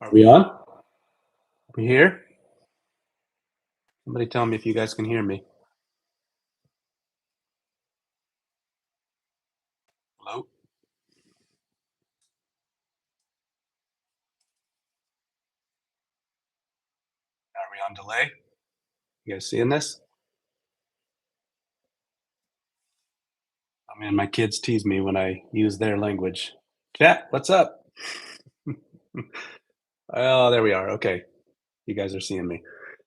Are we on? Are we here? Somebody tell me if you guys can hear me. Hello? Are we on delay? You guys seeing this? Oh man, my kids tease me when I use their language. Chat, what's up? Oh, there we are. Okay. You guys are seeing me.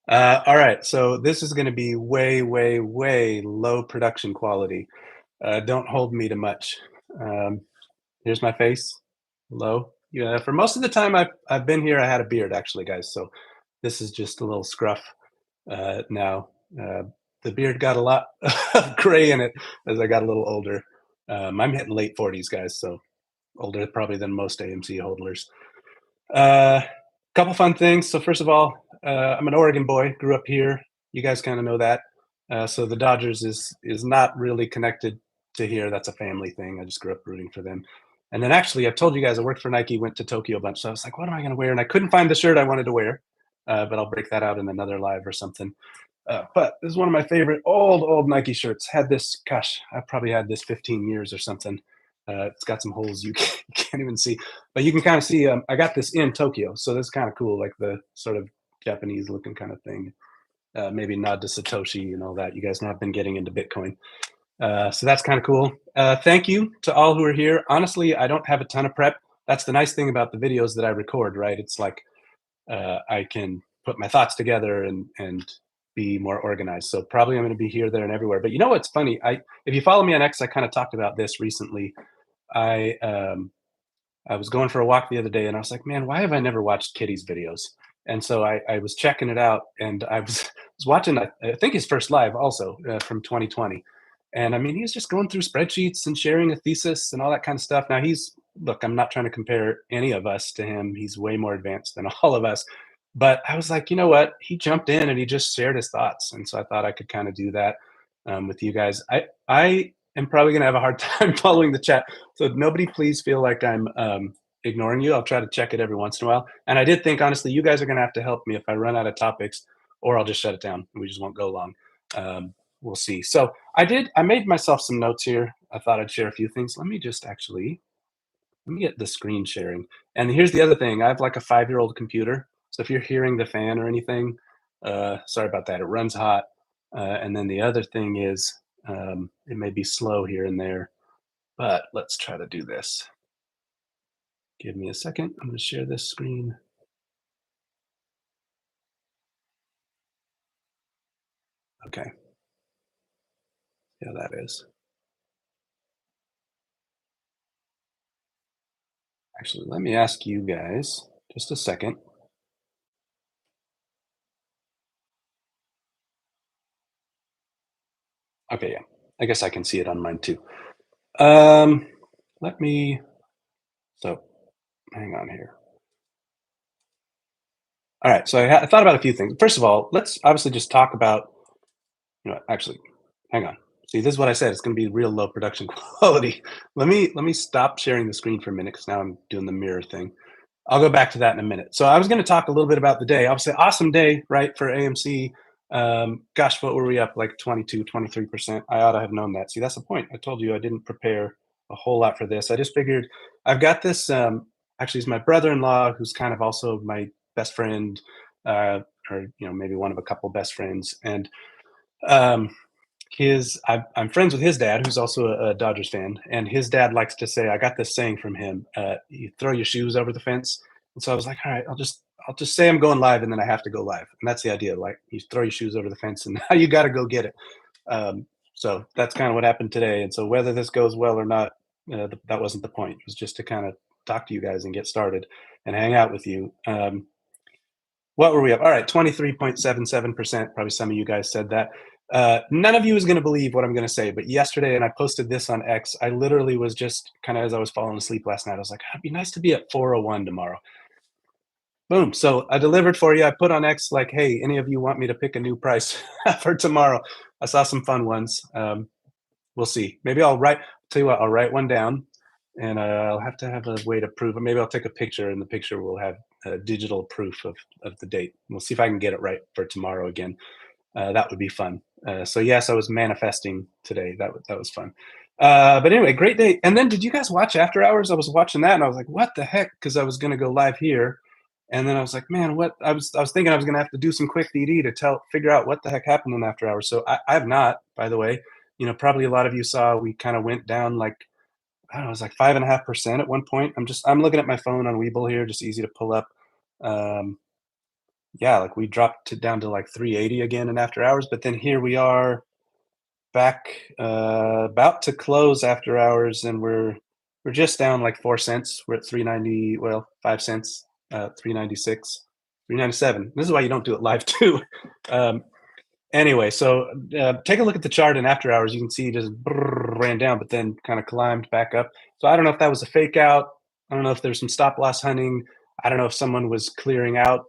All right. So this is going to be way, way, way low production quality. Don't hold me to much. Um, Here's my face. Low. Yeah. For most of the time I've been here, I had a beard actually, guys. So this is just a little scruff now. Uh, the beard got a lot of gray in it as I got a little older. I'm hitting late 40s, guys, so older probably than most AMC holders. Uh, Couple fun things. So first of all, I'm an Oregon boy. Grew up here. You guys kind of know that. So the Dodgers is not really connected to here. That's a family thing. I just grew up rooting for them. And then actually, I've told you guys I worked for Nike, went to Tokyo a bunch. So I was like, what am I going to wear? And I couldn't find the shirt I wanted to wear. But I'll break that out in another live or something. But this is one of my favorite old Nike shirts. Had this, gosh, I probably had this 15 years or something. It's got some holes you can't even see, but you can kind of see. I got this in Tokyo, so this is kind of cool, like the sort of Japanese looking kind of thing. Maybe nod to Satoshi and all that. You guys know I've been getting into Bitcoin, so that's kind of cool. Thank you to all who are here. Honestly, I don't have a ton of prep. That's the nice thing about the videos that I record, right? It's like I can put my thoughts together and be more organized. So probably I'm going to be here, there, and everywhere. But you know what's funny? If you follow me on X, I kind of talked about this recently. I um, I was going for a walk the other day, and I was like, man, why have I never watched Kitty's videos? And so I was checking it out, and I was watching, I think his first live also from 2020. And I mean, he was just going through spreadsheets and sharing a thesis and all that kind of stuff. Now look, I'm not trying to compare any of us to him. He's way more advanced than all of us. But I was like, you know what? He jumped in and he just shared his thoughts. And so I thought I could kind of do that with you guys. I am probably going to have a hard time following the chat. So nobody please feel like I'm ignoring you. I'll try to check it every once in a while. And I did think, honestly, you guys are going to have to help me if I run out of topics, or I'll just shut it down and we just won't go long. We'll see. So I made myself some notes here. I thought I'd share a few things. Let me get the screen sharing. And here's the other thing. I have like a 5-year-old computer. So if you're hearing the fan or anything, sorry about that. It runs hot. And then the other thing is it may be slow here and there, but let's try to do this. Give me a second. I'm going to share this screen. Okay. Yeah, that is. Actually, let me ask you guys just a second. Okay, yeah. I guess I can see it on mine too. Um, let me, so hang on here. All right. So I thought about a few things. First of all, let's obviously just talk about, actually, hang on. See, this is what I said. It's going to be real low production quality. Let me stop sharing the screen for a minute because now I'm doing the mirror thing. I'll go back to that in a minute. So I was going to talk a little bit about the day. Obviously, awesome day, right, for AMC. Gosh, what were we up? Like 22, 23%. I ought to have known that. See, that's the point. I told you I didn't prepare a whole lot for this. I just figured I've got this. Actually, it's my brother-in-law who's kind of also my best friend, or maybe one of a couple best friends. And um, I'm friends with his dad, who's also a Dodgers fan, and his dad likes to say, I got this saying from him: "You throw your shoes over the fence." And so I was like, all right, I'll just say I'm going live, and then I have to go live, and that's the idea. Like you throw your shoes over the fence, and now you got to go get it. So that's kind of what happened today. And so whether this goes well or not, that wasn't the point. It was just to kind of talk to you guys and get started and hang out with you. What were we up? All right, 23.77%. Probably some of you guys said that. None of you is going to believe what I'm going to say, but yesterday, and I posted this on X, I literally was just kind of as I was falling asleep last night, I was like, it'd be nice to be at 401 tomorrow. Boom. So I delivered for you. I put on X like, hey, any of you want me to pick a new price for tomorrow? I saw some fun ones. We'll see. Maybe tell you what, I'll write one down and I'll have to have a way to prove it. Maybe I'll take a picture, and the picture will have digital proof of the date. We'll see if I can get it right for tomorrow again. That would be fun. So yes, I was manifesting today. That was fun. But anyway, great day. And then, did you guys watch After Hours? I was watching that, and I was like, "What the heck?" Because I was going to go live here, and then I was like, "Man, what?" I was thinking I was going to have to do some quick DD to figure out what the heck happened in After Hours. So I have not, by the way. Probably a lot of you saw we kind of went down like, I don't know, it was like 5.5% at one point. I'm looking at my phone on Webull here, just easy to pull up. Um, yeah, like we dropped to down to like 380 again in After Hours, but then here we are back, about to close After Hours, and we're just down like 4 cents. We're at 390, well, 5 cents, 396, 397. This is why you don't do it live too. Um, anyway, so take a look at the chart in After Hours. You can see it just ran down, but then kind of climbed back up. So I don't know if that was a fake out. I don't know if there's some stop loss hunting. I don't know if someone was clearing out.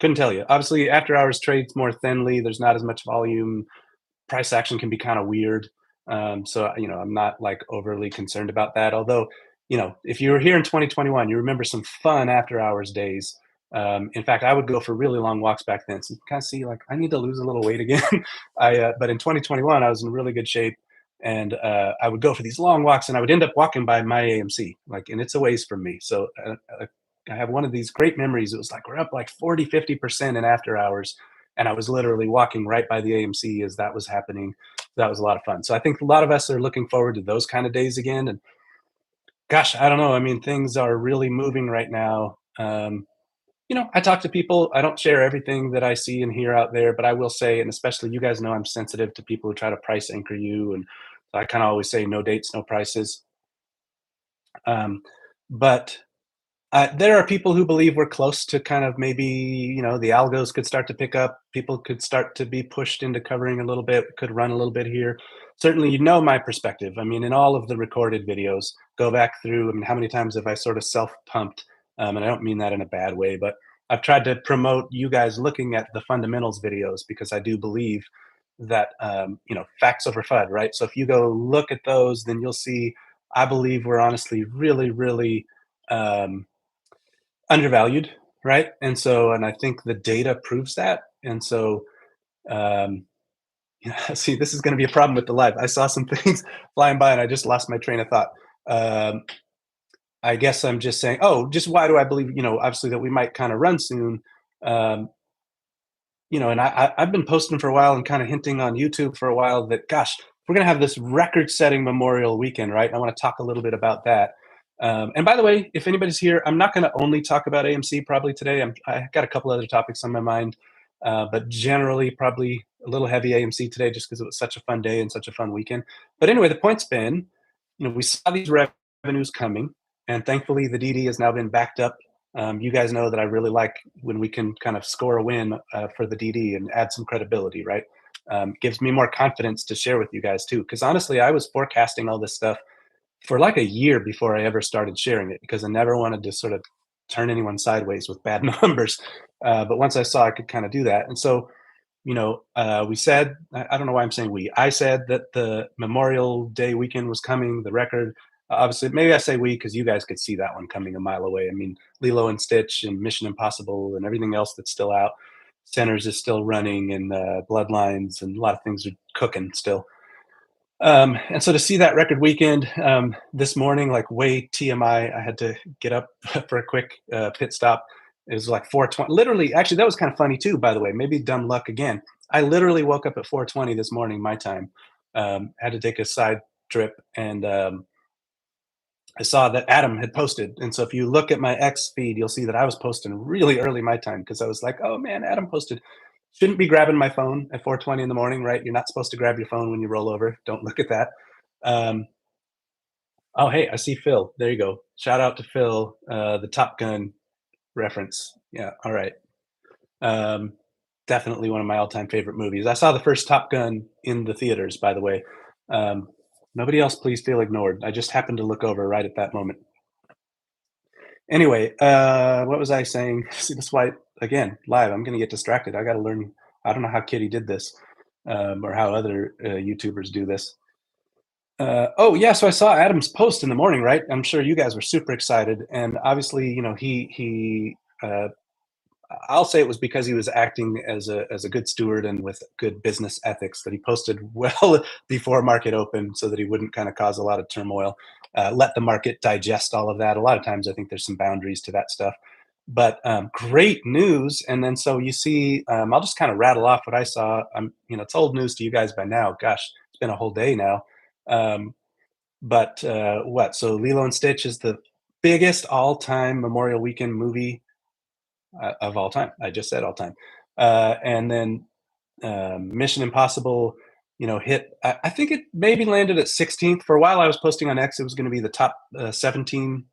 Couldn't tell you. Obviously, After Hours trades more thinly. There's not as much volume. Price action can be kind of weird. So I'm not like overly concerned about that. Although, if you were here in 2021, you remember some fun After Hours days. In fact, I would go for really long walks back then. So you can kind of see like I need to lose a little weight again. But in 2021, I was in really good shape, and I would go for these long walks, and I would end up walking by my AMC, like, and it's a ways from me. So I have one of these great memories. It was like we're up like 40, 50% in After Hours, and I was literally walking right by the AMC as that was happening. That was a lot of fun. So I think a lot of us are looking forward to those kind of days again. And gosh, I don't know. I mean, things are really moving right now. I talk to people. I don't share everything that I see and hear out there, but I will say, and especially you guys know, I'm sensitive to people who try to price anchor you, and so I kind of always say no dates, no prices. Um, but there are people who believe we're close to kind of maybe, the algos could start to pick up. People could start to be pushed into covering a little bit, could run a little bit here. Certainly, my perspective. I mean, in all of the recorded videos, go back through. I mean, how many times have I sort of self pumped? And I don't mean that in a bad way, but I've tried to promote you guys looking at the fundamentals videos because I do believe that, facts over FUD, right? So if you go look at those, then you'll see, I believe we're honestly really, really, um, undervalued, right? And I think the data proves that. And so, um, see, this is going to be a problem with the live. I saw some things flying by, and I just lost my train of thought. Um, I guess I'm just saying, oh, just why do I believe, obviously that we might kind of run soon. Um, and I've been posting for a while and kind of hinting on YouTube for a while that, gosh, we're going to have this record-setting Memorial Weekend, right? I want to talk a little bit about that. And by the way, if anybody's here, I'm not going to only talk about AMC probably today. I got a couple other topics on my mind, but generally probably a little heavy AMC today just because it was such a fun day and such a fun weekend. But anyway, the point's been, we saw these revenues coming, and thankfully the DD has now been backed up. You guys know that I really like when we can kind of score a win for the DD and add some credibility, right? Gives me more confidence to share with you guys too. Because honestly, I was forecasting all this stuff for like a year before I ever started sharing it because I never wanted to sort of turn anyone sideways with bad numbers. But once I saw I could kind of do that, and so we said, I don't know why I'm saying we. I said that the Memorial Day weekend was coming. The record, obviously, maybe I say we because you guys could see that one coming a mile away. I mean, Lilo and Stitch and Mission Impossible and everything else that's still out. Centers is still running, and Bloodlines and a lot of things are cooking still. And so to see that record weekend this morning, like way TMI, I had to get up for a quick pit stop. It was like 4:20. Literally, actually, that was kind of funny too. By the way, maybe dumb luck again. I literally woke up at 4:20 this morning, my time. Had to take a side trip, and I saw that Adam had posted. And so if you look at my X feed, you'll see that I was posting really early my time because I was like, oh man, Adam posted. Shouldn't be grabbing my phone at 4:20 in the morning, right? You're not supposed to grab your phone when you roll over. Don't look at that. Um, oh, hey, I see Phil. There you go. Shout out to Phil, the Top Gun reference. Yeah, all right. Um, Definitely one of my all-time favorite movies. I saw the first Top Gun in the theaters, by the way. Um, Nobody else, please feel ignored. I just happened to look over right at that moment. Anyway, what was I saying? See, that's why, again, live, I'm going to get distracted. I got to learn. I don't know how Kitty did this or how other YouTubers do this. Oh yeah, so I saw Adam's post in the morning, right? I'm sure you guys were super excited, and obviously, he. I'll say it was because he was acting as a good steward and with good business ethics that he posted well before market open, so that he wouldn't kind of cause a lot of turmoil. Let the market digest all of that. A lot of times, I think there's some boundaries to that stuff. But great news, and then so you see, I'll just kind of rattle off what I saw. It's old news to you guys by now. Gosh, it's been a whole day now. Um, but what? So Lilo and Stitch is the biggest all-time Memorial Weekend movie of all time. I just said all time. And then Mission Impossible, hit. I think it maybe landed at 16th. For a while, I was posting on X. It was going to be the top 17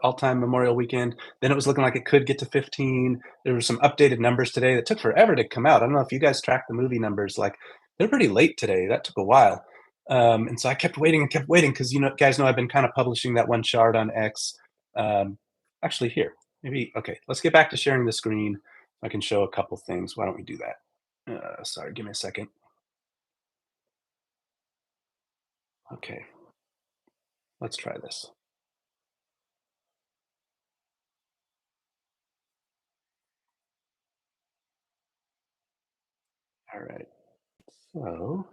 all-time Memorial Weekend. Then it was looking like it could get to 15. There were some updated numbers today that took forever to come out. I don't know if you guys track the movie numbers. Like they're pretty late today. That took a while. And so I kept waiting and kept waiting because guys know I've been kind of publishing that one chart on X. Um, Actually, here, maybe okay. Let's get back to sharing the screen. I can show a couple things. Why don't we do that? Sorry, give me a second. Okay, let's try this. All right. So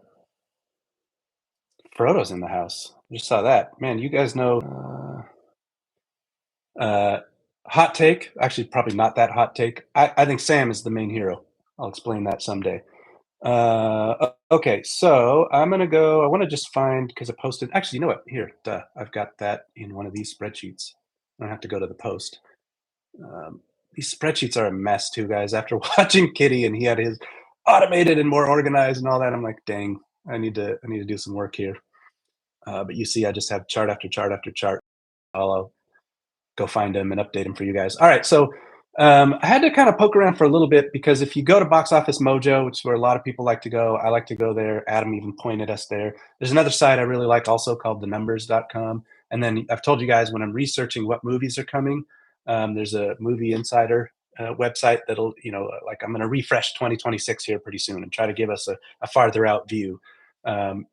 Frodo's in the house. Just saw that. Man, you guys know. Hot take. Actually, probably not that hot take. I think Sam is the main hero. I'll explain that someday. Okay, so I'm gonna go. I want to just find because I posted. Actually, you know what? Here, duh, I've got that in one of these spreadsheets. I don't have to go to the post. Um, these spreadsheets are a mess too, guys. After watching Kitty and he had his automated and more organized and all that, I'm like, dang, I need to do some work here. But you see, I just have chart after chart after chart. I'll go find them and update them for you guys. All right, so I had to kind of poke around for a little bit because if you go to Box Office Mojo, which is where a lot of people like to go, I like to go there. Adam even pointed us there. There's another site I really like also called thenumbers.com. And then I've told you guys when I'm researching what movies are coming, there's a movie insider website that'll, like I'm going to refresh 2026 here pretty soon and try to give us a farther out view. And,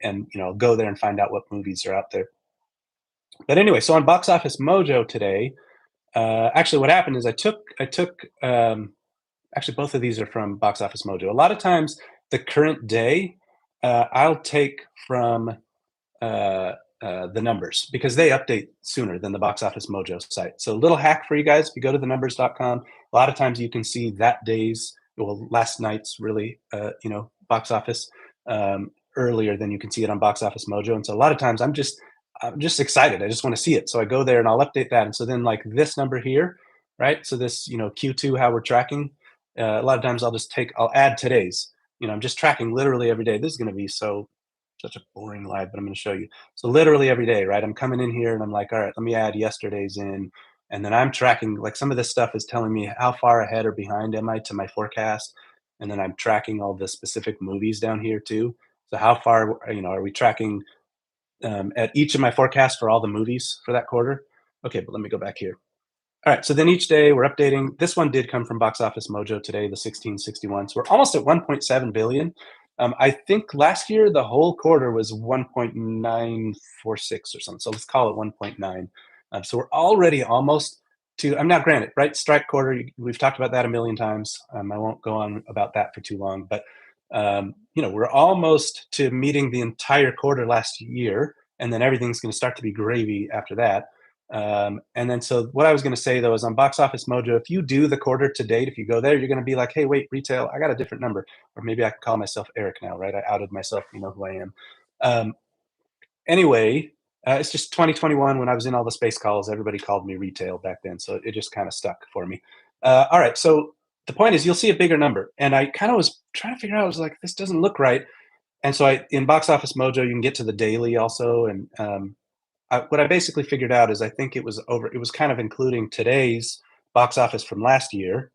go there and find out what movies are out there. But anyway, so on Box Office Mojo today, actually, what happened is actually both of these are from Box Office Mojo. A lot of times, the current day, I'll take from the numbers because they update sooner than the Box Office Mojo site. So, little hack for you guys: if you go to thenumbers.com, a lot of times you can see that day's, well, last night's really, box office earlier than you can see it on Box Office Mojo. And so, a lot of times, I'm just excited. I just want to see it. So I go there and I'll update that. And so then like this number here, right? So this, Q2, how we're tracking. A lot of times I'll add today's. I'm just tracking literally every day. This is going to be such a boring live, but I'm going to show you. So literally every day, right? I'm coming in here and I'm like, all right, let me add yesterday's in. And then I'm tracking, like some of this stuff is telling me how far ahead or behind am I to my forecast. And then I'm tracking all the specific movies down here too. So how far, are we tracking at each of my forecasts for all the movies for that quarter? Okay, but let me go back here. All right, so then each day we're updating. This one did come from Box Office Mojo today, the 1661. So we're almost at 1.7 billion. I think last year the whole quarter was 1.946 or something. So let's call it 1.9. So we're already almost to. I'm not granted, right? Strike quarter. We've talked about that a million times. I won't go on about that for too long, but we're almost to meeting the entire quarter last year, and then everything's going to start to be gravy after that. And then, so what I was going to say though is on Box Office Mojo, if you do the quarter to date, if you go there, you're going to be like, hey, wait, retail, I got a different number. Or maybe I can call myself Eric now, right? I outed myself, you know who I am. Um, anyway, it's just 2021 when I was in all the space calls, everybody called me retail back then. So it just kind of stuck for me. All right. So the point is, you'll see a bigger number. And I kind of was trying to figure out, I was like, this doesn't look right. And so in Box Office Mojo, you can get to the daily also. And what I basically figured out is I think it was kind of including today's box office from last year,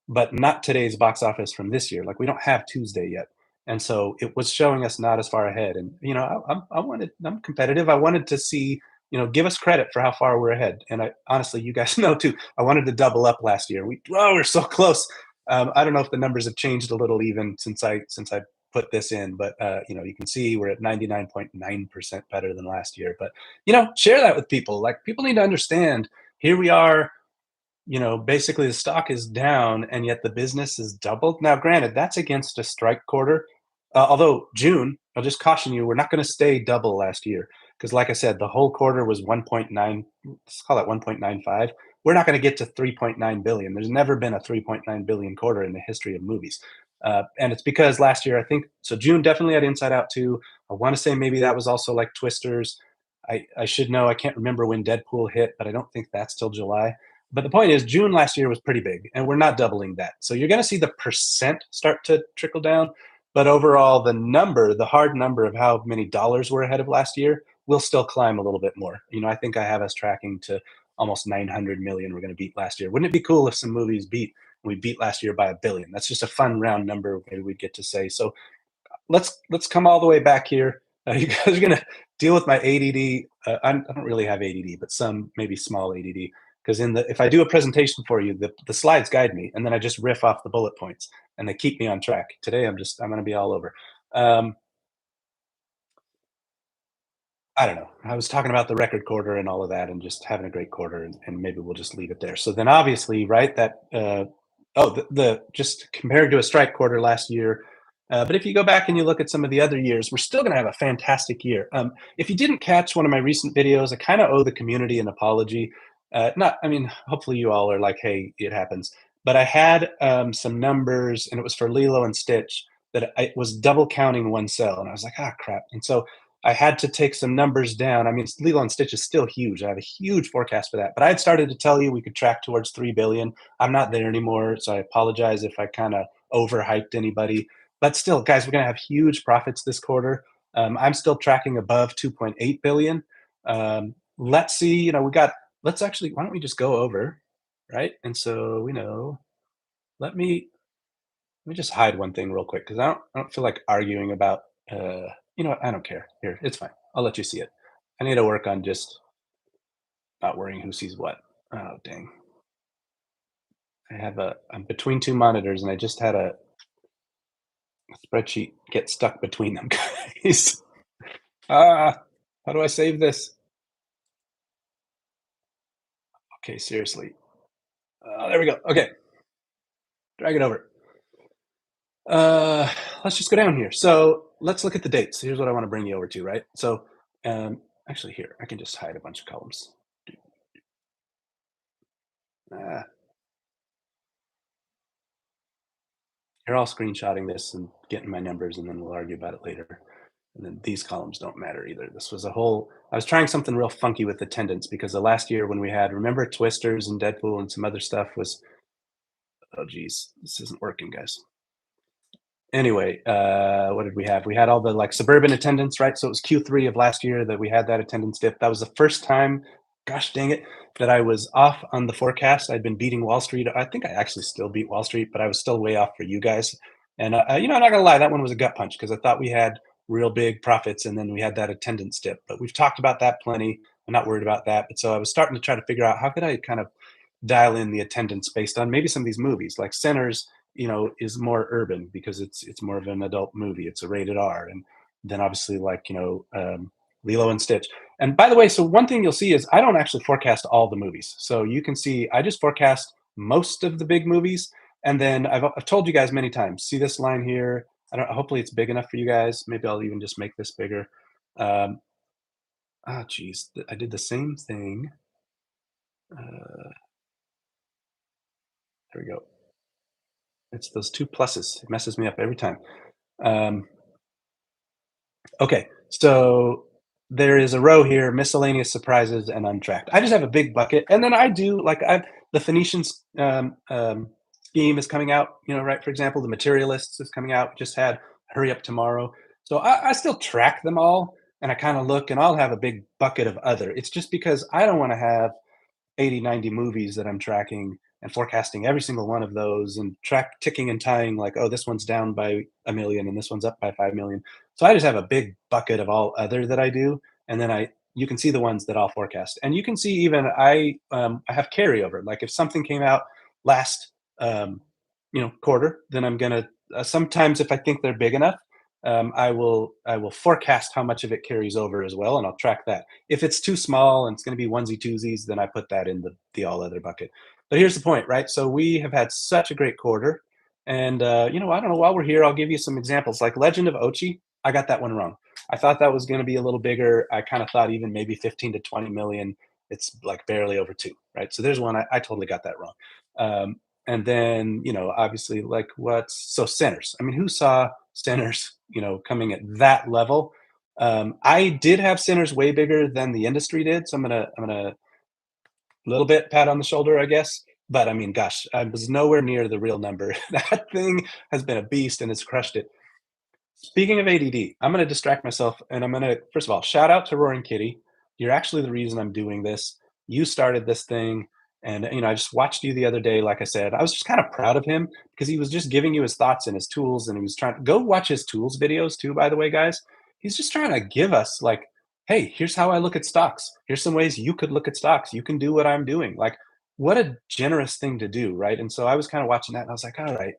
but not today's box office from this year. Like we don't have Tuesday yet. And so it was showing us not as far ahead. And, I'm competitive. I wanted to see, give us credit for how far we're ahead. And I honestly, you guys know too, I wanted to double up last year. We're so close. I don't know if the numbers have changed a little even since I put this in, but you can see we're at 99.9% better than last year. But share that with people. Like people need to understand. Here we are, basically the stock is down and yet the business is doubled. Now, granted, that's against a strike quarter. Although June, I'll just caution you, we're not going to stay double last year because, like I said, the whole quarter was 1.9. Let's call it 1.95. We're not going to get to 3.9 billion. There's never been a 3.9 billion quarter in the history of movies, and it's because last year I think so. June definitely had Inside Out 2. I want to say maybe that was also like Twisters. I should know. I can't remember when Deadpool hit, but I don't think that's till July. But the point is, June last year was pretty big, and we're not doubling that. So you're going to see the percent start to trickle down. But overall, the hard number of how many dollars we're ahead of last year, will still climb a little bit more. I think I have us tracking to almost 900 million we're going to beat last year. Wouldn't it be cool if some movies we beat last year by a billion? That's just a fun round number maybe we get to say. So let's come all the way back here. You guys are gonna deal with my ADD. I don't really have ADD, but some maybe small ADD. Because if I do a presentation for you, the slides guide me, and then I just riff off the bullet points, and they keep me on track. Today, I'm gonna be all over. Um, I don't know. I was talking about the record quarter and all of that, and just having a great quarter, and maybe we'll just leave it there. So then, obviously, right? The just compared to a strike quarter last year. But if you go back and you look at some of the other years, we're still going to have a fantastic year. If you didn't catch one of my recent videos, I kind of owe the community an apology. Not, I mean, hopefully you all are like, hey, it happens. But I had some numbers, and it was for Lilo and Stitch that I was double counting one cell, and I was like, ah, crap. And so I had to take some numbers down. I mean, Lilo and Stitch is still huge. I have a huge forecast for that. But I had started to tell you we could track towards 3 billion. I'm not there anymore, so I apologize if I kind of overhyped anybody. But still, guys, we're going to have huge profits this quarter. I'm still tracking above 2.8 billion. Let's see. Let's actually. Why don't we just go over, right? And so we know. Let me let me just hide one thing real quick because I don't feel like arguing about. You know what? I don't care. Here, it's fine. I'll let you see it. I need to work on just not worrying who sees what. Oh dang! I'm between two monitors, and I just had a spreadsheet get stuck between them, guys. How do I save this? Okay, seriously. There we go. Okay, drag it over. Uh, let's just go down here. So let's look at the dates. Here's what I want to bring you over to, right? So, actually, here I can just hide a bunch of columns. Uh, you're all screenshotting this and getting my numbers, and then we'll argue about it later. And then these columns don't matter either. This was a whole. I was trying something real funky with attendance because the last year when we had, remember Twisters and Deadpool and some other stuff was. Oh geez, this isn't working, guys. Anyway, what did we have? We had all the like suburban attendance, right? So it was Q3 of last year that we had that attendance dip. That was the first time, gosh dang it, that I was off on the forecast. I'd been beating Wall Street. I think I actually still beat Wall Street, but I was still way off for you guys. And I'm not gonna lie, that one was a gut punch because I thought we had real big profits, and then we had that attendance dip. But we've talked about that plenty. I'm not worried about that. But so I was starting to try to figure out how could I kind of dial in the attendance based on maybe some of these movies, like Sinners is more urban because it's more of an adult movie. It's a rated R, and then obviously like Lilo and Stitch. And by the way, so one thing you'll see is I don't actually forecast all the movies. So you can see I just forecast most of the big movies, and then I've told you guys many times. See this line here? I don't. Hopefully it's big enough for you guys. Maybe I'll even just make this bigger. Um, geez, I did the same thing. Uh, there we go. It's those two pluses. It messes me up every time. Um, okay, so there is a row here: miscellaneous surprises and untracked. I just have a big bucket, and then I do like the Phoenicians scheme is coming out. Right? For example, the Materialists is coming out. Just had Hurry Up Tomorrow. So I still track them all, and I kind of look, and I'll have a big bucket of other. It's just because I don't want to have 80, 90 movies that I'm tracking and forecasting every single one of those and ticking and tying like, oh, this one's down by a million and this one's up by 5 million. So I just have a big bucket of all other that I do. And then you can see the ones that I'll forecast. And you can see even I have carryover. Like if something came out last quarter, then I'm gonna sometimes if I think they're big enough, I will forecast how much of it carries over as well, and I'll track that. If it's too small and it's going to be onesie twosies, then I put that in the all other bucket. But here's the point, right? So we have had such a great quarter, and I don't know. While we're here, I'll give you some examples. Like Legend of Ochi, I got that one wrong. I thought that was going to be a little bigger. I kind of thought even maybe 15 to 20 million. It's like barely over two, right? So there's one I totally got that wrong. And then obviously, like what's so Sinners? I mean, who saw Sinners? Coming at that level. I did have Sinners way bigger than the industry did, so I'm gonna little bit pat on the shoulder, I guess. But I mean, gosh, I was nowhere near the real number. That thing has been a beast and it's crushed it. Speaking of ADD, I'm going to distract myself and I'm going to, first of all, shout out to Roaring Kitty. You're actually the reason I'm doing this. You started this thing. And, I just watched you the other day. Like I said, I was just kind of proud of him because he was just giving you his thoughts and his tools. And he was trying to go watch his tools videos too, by the way, guys. He's just trying to give us, like, hey, here's how I look at stocks. Here's some ways you could look at stocks. You can do what I'm doing. Like, what a generous thing to do. Right. And so I was kind of watching that and I was like, all right,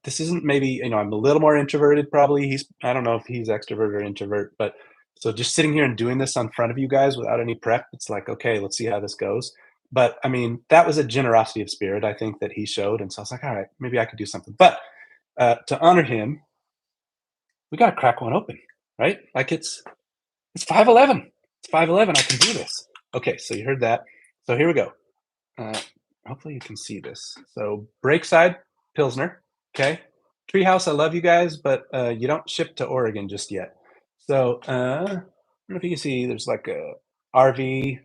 this isn't maybe, I'm a little more introverted probably. I don't know if he's extrovert or introvert, but so just sitting here and doing this on front of you guys without any prep, it's like, okay, let's see how this goes. But I mean, that was a generosity of spirit, I think, that he showed. And so I was like, all right, maybe I could do something. But to honor him, we got to crack one open, right? Like it's 5:11. It's 5:11. I can do this. Okay, so you heard that. So here we go. Uh, Hopefully you can see this. So Breakside Pilsner, okay. Treehouse, I love you guys, but you don't ship to Oregon just yet. So I don't know if you can see. There's like a RV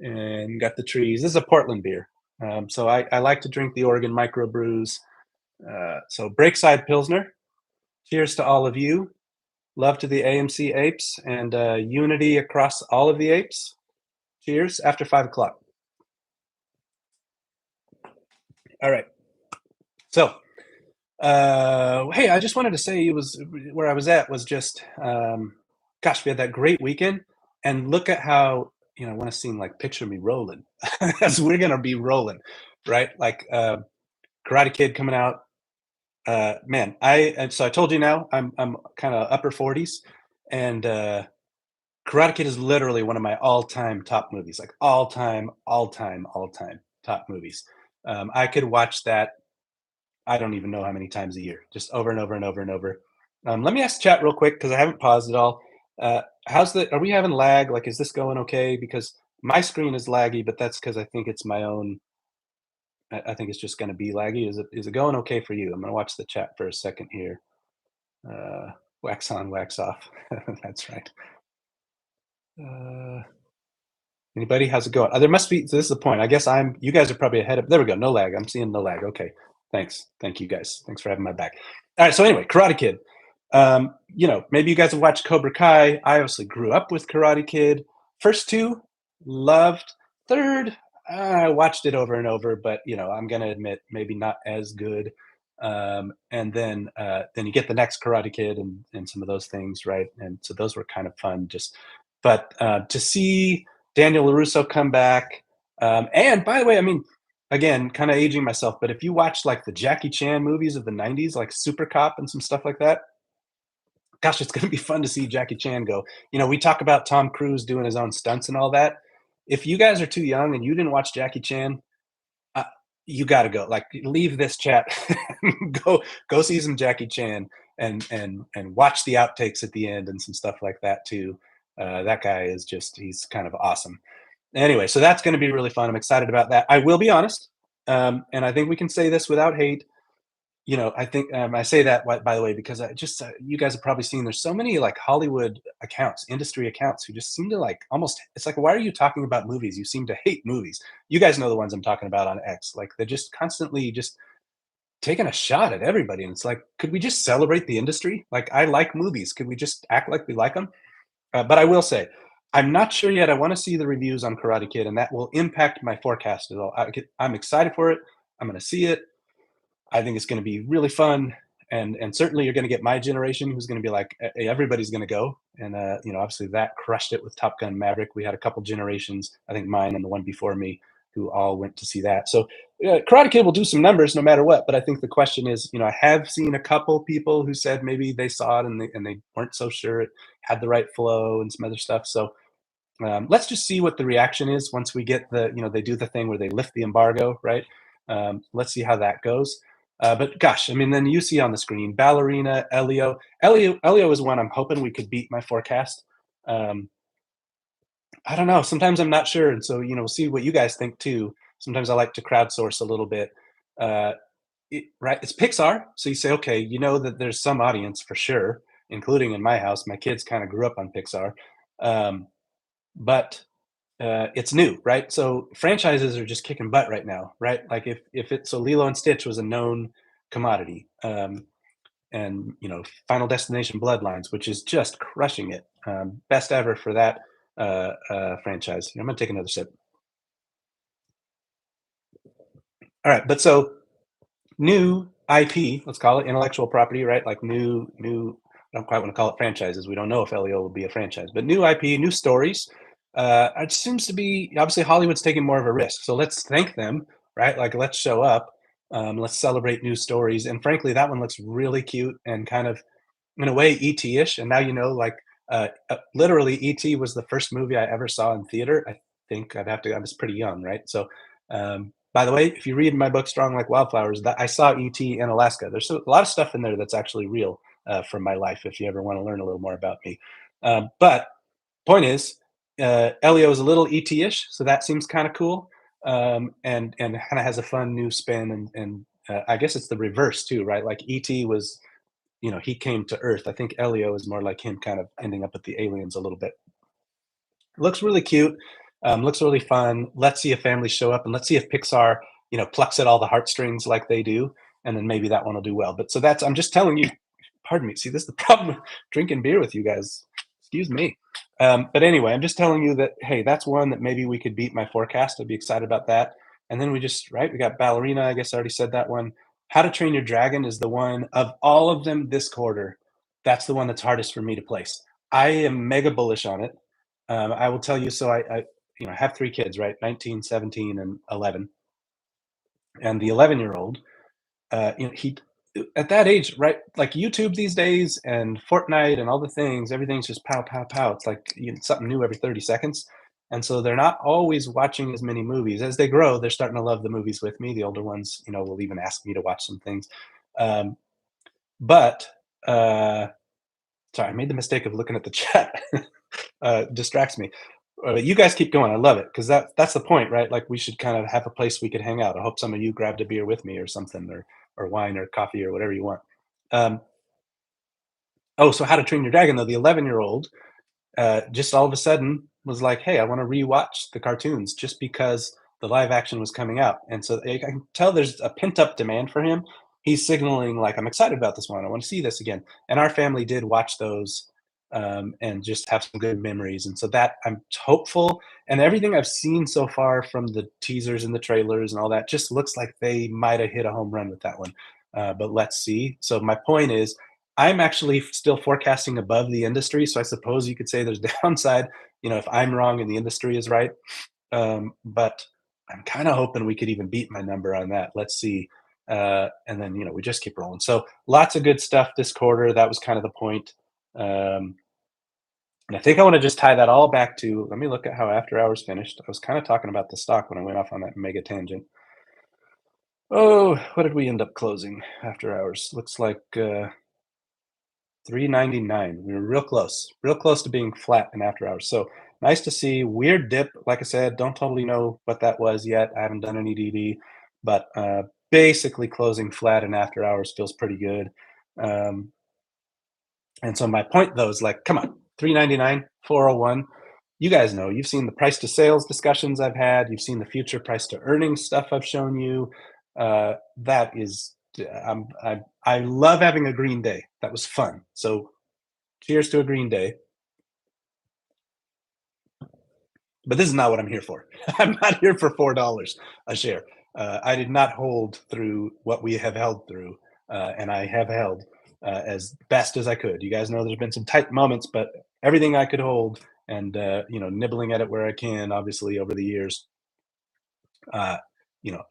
and got the trees. This is a Portland beer. So I like to drink the Oregon microbrews. So Breakside Pilsner. Cheers to all of you. Love to the AMC apes and unity across all of the apes. Cheers after 5 o'clock. All right. So, hey, I just wanted to say it was where I was at was just, gosh, we had that great weekend, and look at how I want to seem like picture me rolling, as we're gonna be rolling, right? Like Karate Kid coming out. Man, and so I told you now I'm kind of upper 40s, and Karate Kid is literally one of my all-time top movies, like all-time, all-time, all-time top movies. I could watch that I don't even know how many times a year, just over and over and over and over. Let me ask chat real quick because I haven't paused at all. Are we having lag? Like, is this going okay? Because my screen is laggy, but that's because I think it's my own. I think it's just going to be laggy. Is it going okay for you? I'm going to watch the chat for a second here. Uh, Wax on, wax off. That's right. Uh, Anybody? How's it going? There must be. So this is the point. I guess You guys are probably ahead of. There we go. No lag. I'm seeing no lag. Okay. Thanks. Thank you guys. Thanks for having my back. All right. So anyway, Karate Kid. Maybe you guys have watched Cobra Kai. I obviously grew up with Karate Kid. First two, loved. Third, I watched it over and over, but I'm gonna admit maybe not as good. And then you get the next Karate Kid and some of those things, right? And so those were kind of fun. But to see Daniel LaRusso come back, and by the way, I mean, again, kind of aging myself, but if you watch like the Jackie Chan movies of the '90s, like Super Cop and some stuff like that, gosh, it's going to be fun to see Jackie Chan go. We talk about Tom Cruise doing his own stunts and all that. If you guys are too young and you didn't watch Jackie Chan, uh, you got to go. Like, leave this chat, go see some Jackie Chan and watch the outtakes at the end and some stuff like that too. That guy is he's kind of awesome. Anyway, so that's going to be really fun. I'm excited about that. I will be honest, and I think we can say this without hate. I think I say that by the way because I just you guys have probably seen there's so many like Hollywood accounts, industry accounts who just seem to like almost. It's like, why are you talking about movies? You seem to hate movies. You guys know the ones I'm talking about on X. Like, they're just constantly just taking a shot at everybody, and it's like, could we just celebrate the industry? Like, I like movies. Could we just act like we like them? But I will say, I'm not sure yet. I want to see the reviews on Karate Kid, and that will impact my forecast at all. I'm excited for it. I'm going to see it. I think it's going to be really fun, and certainly you're going to get my generation who's going to be like, hey, everybody's going to go, and obviously that crushed it with Top Gun Maverick. We had a couple generations, I think mine and the one before me, who all went to see that. So Karate Kid will do some numbers no matter what. But I think the question is, I have seen a couple people who said maybe they saw it and they weren't so sure it had the right flow and some other stuff. So let's just see what the reaction is once we get they do the thing where they lift the embargo, right? Let's see how that goes. But gosh, I mean, then you see on the screen Ballerina, Elio is one I'm hoping we could beat my forecast. Um, I don't know. Sometimes I'm not sure, and so we'll see what you guys think too. Sometimes I like to crowdsource a little bit. Uh, right, it's Pixar, so you say, okay, that there's some audience for sure, including in my house. My kids kind of grew up on Pixar, um, but it's new, right? So franchises are just kicking butt right now, right? Like if it's so Lilo and Stitch was a known commodity, and Final Destination Bloodlines, which is just crushing it, best ever for that franchise. I'm gonna take another sip. All right, but so new IP, let's call it intellectual property, right? Like new. I don't quite want to call it franchises. We don't know if LEO will be a franchise, but new IP, new stories. It seems to be obviously Hollywood's taking more of a risk. So let's thank them, right? Like let's show up, let's celebrate new stories. And frankly, that one looks really cute and kind of in a way ET-ish. And now like literally ET was the first movie I ever saw in theater. I think I was pretty young, right? So by the way, if you read my book Strong Like Wildflowers, that I saw ET in Alaska. There's a lot of stuff in there that's actually real from my life. If you ever want to learn a little more about me, but point is, Elio is a little ET-ish, so that seems kind of cool, and kind of has a fun new spin, and I guess it's the reverse too, right? Like ET was, he came to Earth. I think Elio is more like him, kind of ending up with the aliens a little bit. Looks really cute. Looks really fun. Let's see if families show up, and let's see if Pixar, plucks at all the heartstrings like they do, and then maybe that one will do well. But so that's I'm just telling you. Pardon me. See, this is the problem with drinking beer with you guys. Excuse me. But anyway, I'm just telling you that hey, that's one that maybe we could beat my forecast. I'd be excited about that. And then we got Ballerina. I guess I already said that one. How to Train Your Dragon is the one of all of them this quarter. That's the one that's hardest for me to place. I am mega bullish on it. I will tell you. So I have three kids, right? 19, 17, and 11. And the 11-year-old, he at that age, right? Like YouTube these days and Fortnite and all the things, everything's just pow, pow, pow. It's like something new every 30 seconds. And so they're not always watching as many movies. As they grow, they're starting to love the movies with me. The older ones, will even ask me to watch some things. Um, but sorry, I made the mistake of looking at the chat. Distracts me. You guys keep going. I love it because that's the point, right? Like we should kind of have a place we could hang out. I hope some of you grabbed a beer with me or something, or wine or coffee or whatever you want. Um, oh, so How to Train Your Dragon though, the 11-year-old just all of a sudden was like, "Hey, I want to rewatch the cartoons just because the live action was coming out." And so I can tell there's a pent up demand for him. He's signaling like, "I'm excited about this one. I want to see this again." And our family did watch those and just have some good memories. And so that I'm hopeful. And everything I've seen so far from the teasers and the trailers and all that just looks like they might have hit a home run with that one. But let's see. So my point is I'm actually still forecasting above the industry, so I suppose you could say there's downside, if I'm wrong and the industry is right. But I'm kind of hoping we could even beat my number on that. Let's see. And then, we just keep rolling. So lots of good stuff this quarter. That was kind of the point. And I think I want to just tie that all back to let me look at how After Hours finished. I was kind of talking about the stock when I went off on that mega tangent. Oh, what did we end up closing After Hours? Looks like 399. We were real close to being flat in After Hours. So nice to see. Weird dip. Like I said, don't totally know what that was yet. I haven't done any DD, but basically closing flat in After Hours feels pretty good. Um, and so my point though is like, come on, 399, 401. You guys know, you've seen the price to sales discussions I've had. You've seen the future price to earnings stuff I've shown you. That is, I love having a green day. That was fun. So cheers to a green day. But this is not what I'm here for. I'm not here for $4 a share. I did not hold through what we have held through, and I have held as best as I could. You guys know there's been some tight moments, but everything I could hold, and nibbling at it where I can, obviously over the years. Uh,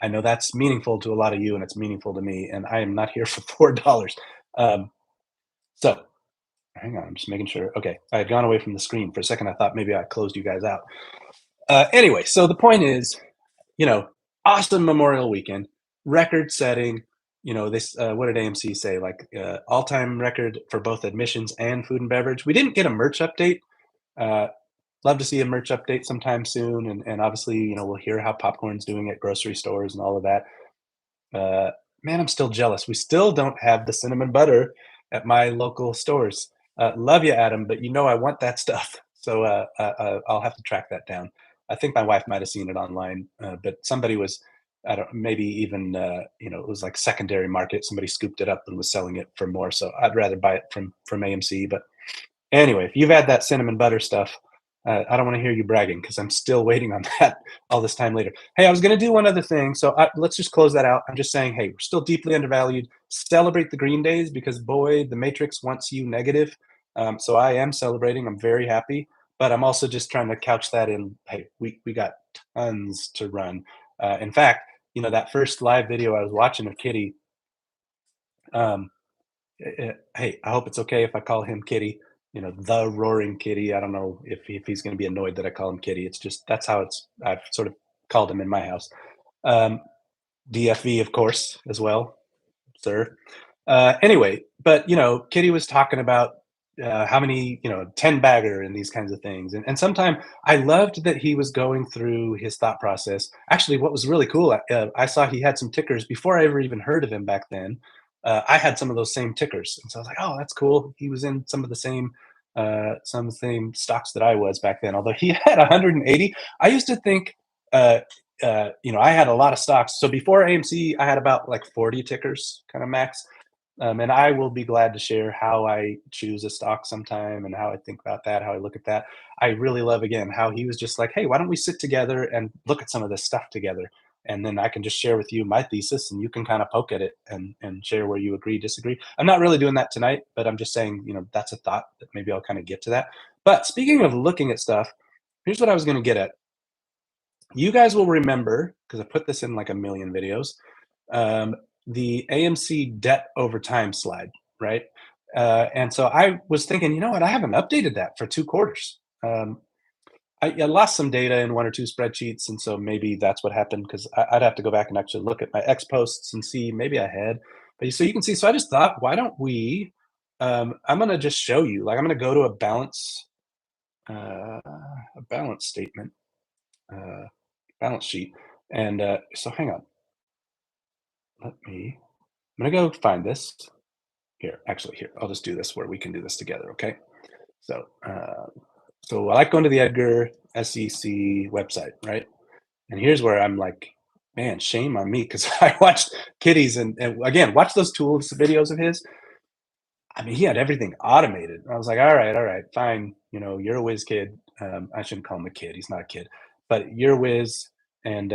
I know that's meaningful to a lot of you, and it's meaningful to me, and I am not here for $4. Um, so hang on, I'm just making sure. Okay, I had gone away from the screen for a second. I thought maybe I closed you guys out. Anyway, so the point is, you know, awesome Memorial Weekend, record setting. This what did AMC say? Like all time record for both admissions and food and beverage. We didn't get a merch update. Uh, Love to see a merch update sometime soon, and obviously, we'll hear how popcorn's doing at grocery stores and all of that. Uh, Man, I'm still jealous. We still don't have the cinnamon butter at my local stores. Love you, Adam, but I want that stuff. So I'll have to track that down. I think my wife might have seen it online, but somebody was, I don't, maybe even, it was like secondary market. Somebody scooped it up and was selling it for more. So I'd rather buy it from AMC. But anyway, if you've had that cinnamon butter stuff, I don't want to hear you bragging because I'm still waiting on that all this time later. Hey, I was going to do one other thing, so let's just close that out. I'm just saying, hey, we're still deeply undervalued. Celebrate the green days because boy, the Matrix wants you negative. So I am celebrating. I'm very happy, but I'm also just trying to couch that in. Hey, we got tons to run. In fact, that first live video I was watching of Kitty. Um, hey, I hope it's okay if I call him Kitty. The roaring Kitty. I don't know if he's going to be annoyed that I call him Kitty. It's just that's how I've sort of called him in my house. Um, DFV, of course, as well, sir. Anyway, but Kitty was talking about how many, 10 bagger and these kinds of things. And sometime I loved that he was going through his thought process. Actually, what was really cool, I saw he had some tickers before I ever even heard of him back then. I had some of those same tickers. And so I was like, oh, that's cool. He was in some same stocks that I was back then, although he had 180. I used to think, uh, I had a lot of stocks. So before AMC, I had about like 40 tickers, kind of max. And I will be glad to share how I choose a stock sometime and how I think about that, how I look at that. I really love again how he was just like, hey, why don't we sit together and look at some of this stuff together? And then I can just share with you my thesis and you can kind of poke at it and share where you agree, disagree. I'm not really doing that tonight, but I'm just saying, that's a thought that maybe I'll kind of get to that. But speaking of looking at stuff, here's what I was going to get at. You guys will remember, because I put this in like a million videos, um, the AMC debt over time slide, right? And so I was thinking, you know what? I haven't updated that for 2 quarters. I lost some data in one or two spreadsheets, and so maybe that's what happened because I'd have to go back and actually look at my X posts and see maybe I had. But so you can see. So I just thought, why don't we? I'm going to just show you. Like I'm going to go to a balance statement, uh, balance sheet, and so hang on. I'm gonna go find this. Here, actually, here, I'll just do this where we can do this together, okay? So, so I like going to the Edgar SEC website, right? And here's where I'm like, man, shame on me because I watched Kitties and again, watch those tools videos of his. I mean, he had everything automated. I was like, all right, fine. You're a whiz kid. I shouldn't call him a kid. He's not a kid, but you're a whiz, and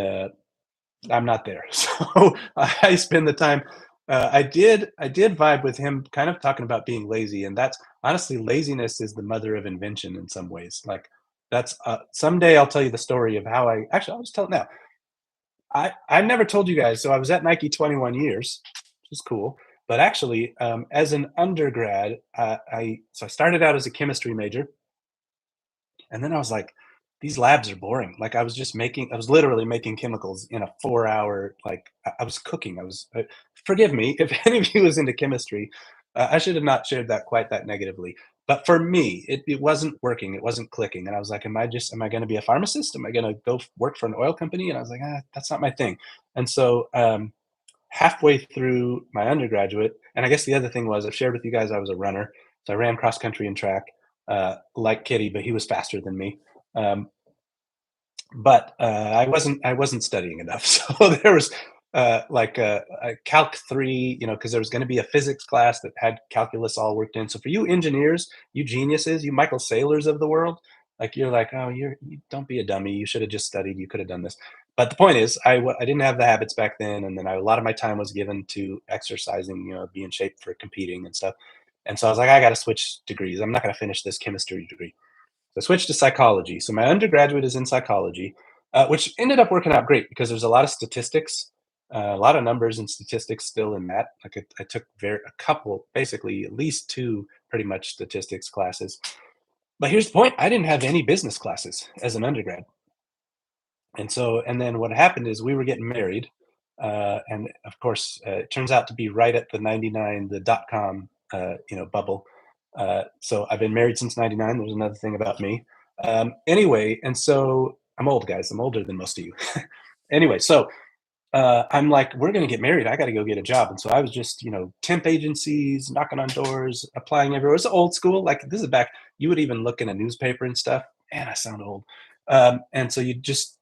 I'm not there. So I spend the time. I did vibe with him, kind of talking about being lazy, and that's honestly laziness is the mother of invention in some ways. Like that's someday I'll tell you the story of how I actually I'll just tell it now. I never told you guys. So I was at Nike 21 years, which is cool. But actually, as an undergrad, I started out as a chemistry major, and then I was like, these labs are boring. Like I was literally making chemicals in a 4 hour, like I was cooking. Forgive me if any of you is into chemistry. I should have not shared that quite that negatively. But for me, it wasn't working. It wasn't clicking. And I was like, am I going to be a pharmacist? Am I going to go work for an oil company? And I was like, that's not my thing. And so, halfway through my undergraduate, and I guess the other thing was I've shared with you guys I was a runner. So I ran cross country and track like Kitty, but he was faster than me. Um, but I wasn't studying enough. So there was like a Calc 3, because there was going to be a physics class that had calculus all worked in. So for you engineers, you geniuses, you Michael Saylors of the world, like you're like, oh, you don't be a dummy. You should have just studied. You could have done this. But the point is, I didn't have the habits back then, and then a lot of my time was given to exercising, be in shape for competing and stuff. And so I was like, I got to switch degrees. I'm not going to finish this chemistry degree. So I switched to psychology. So my undergraduate is in psychology. which ended up working out great because there's a lot of statistics, a lot of numbers and statistics still in that. Like I took a couple, basically at least two, pretty much statistics classes. But here's the point: I didn't have any business classes as an undergrad, and then what happened is we were getting married, and of course, it turns out to be right at the '99, the dot com, bubble. So I've been married since '99. There's another thing about me. Anyway, and so I'm old, guys. I'm older than most of you. Anyway, so I'm like, we're going to get married. I got to go get a job. And so I was just, temp agencies, knocking on doors, applying everywhere. It's old school. Like this is back, you would even look in a newspaper and stuff. Man, I sound old. And so you just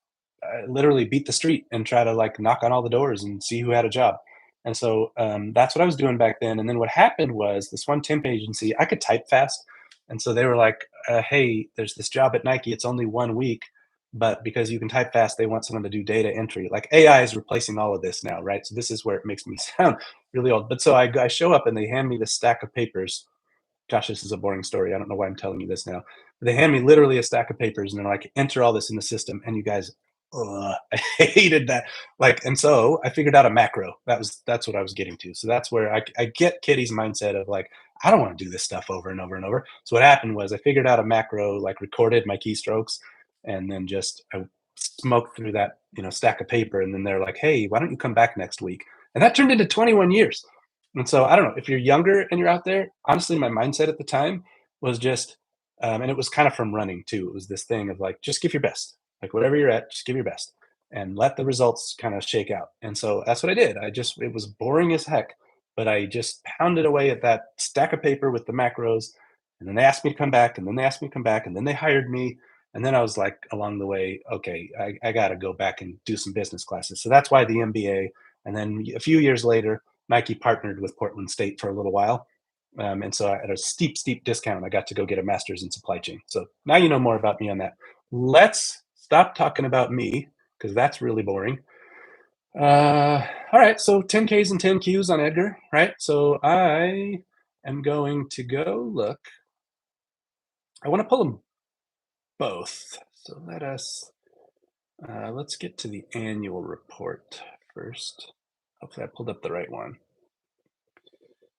literally beat the street and try to like knock on all the doors and see who had a job. And so that's what I was doing back then. And then what happened was this one temp agency, I could type fast. And so they were like, hey, there's this job at Nike. It's only 1 week, but because you can type fast, they want someone to do data entry. Like AI is replacing all of this now, right? So this is where it makes me sound really old. But so I show up and they hand me this stack of papers. Gosh, this is a boring story. I don't know why I'm telling you this now. They hand me literally a stack of papers and they're like, enter all this in the system. And you guys, I hated that. Like, and so I figured out a macro. That's what I was getting to. So that's where I get Kitty's mindset of like, I don't want to do this stuff over and over and over. So what happened was I figured out a macro, like recorded my keystrokes, and then just I smoked through that, stack of paper. And then they're like, hey, why don't you come back next week? And that turned into 21 years. And so I don't know if you're younger and you're out there. Honestly, my mindset at the time was just, and it was kind of from running too. It was this thing of like, just give your best, like whatever you're at, just give your best, and let the results kind of shake out. And so that's what I did. It was boring as heck, but I just pounded away at that stack of paper with the macros. And then they asked me to come back, and then they asked me to come back, and then they hired me. And then I was like, along the way, okay, I got to go back and do some business classes. So that's why the MBA. And then a few years later, Nike partnered with Portland State for a little while. And so at a steep discount, I got to go get a master's in supply chain. So now you know more about me on that. Let's stop talking about me because that's really boring. All right, so 10Ks and 10Qs on Edgar, right? So I am going to go look. I want to pull them both. So let's get to the annual report first. Hopefully I pulled up the right one.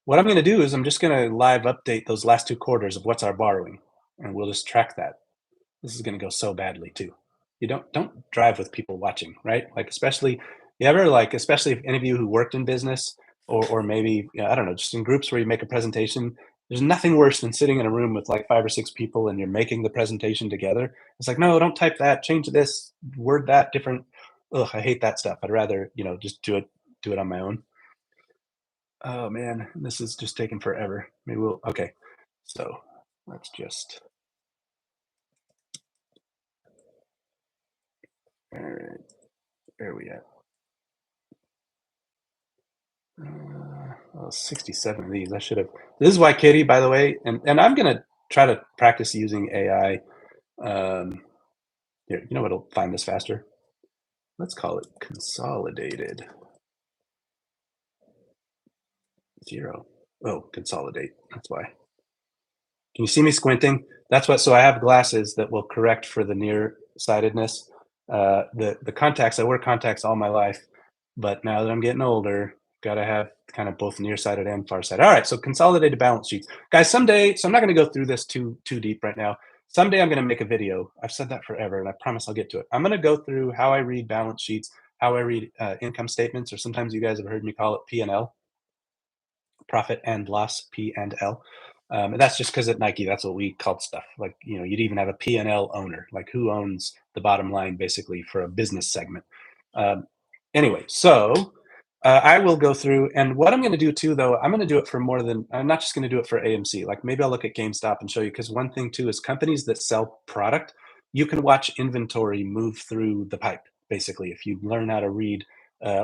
What I'm going to do is I'm just going to live update those last 2 quarters of what's our borrowing, and we'll just track that. This is going to go so badly too. You don't drive with people watching, right? Like especially especially if any of you who worked in business or maybe I don't know, just in groups where you make a presentation. There's nothing worse than sitting in a room with like 5 or 6 people and you're making the presentation together. It's like, no, don't type that, change this, word that different. Ugh, I hate that stuff. I'd rather just do it on my own. Oh man, this is just taking forever. Maybe we'll okay. So let's just all right. Where are we at? 67 of these. I should have. This is why Kitty, by the way, and I'm gonna try to practice using AI. Here, you know what'll find this faster? Let's call it consolidated zero. Oh, consolidate. That's why. Can you see me squinting? That's what. So I have glasses that will correct for the nearsightedness. The contacts. I wear contacts all my life, but now that I'm getting older, got to have kind of both nearsighted and farsighted. All right. So consolidated balance sheets, guys. Someday. So I'm not going to go through this too deep right now. Someday I'm going to make a video. I've said that forever, and I promise I'll get to it. I'm going to go through how I read balance sheets, how I read income statements, or sometimes you guys have heard me call it P&L, profit and loss, P&L. And that's just because at Nike, that's what we called stuff. Like, you'd even have a P&L owner, like who owns the bottom line basically for a business segment. Um, anyway, so I will go through, and what I'm going to do too, though, I'm going to do it for more than, I'm not just going to do it for AMC. Like maybe I'll look at GameStop and show you, because one thing too is companies that sell product, you can watch inventory move through the pipe, basically, if you learn how to read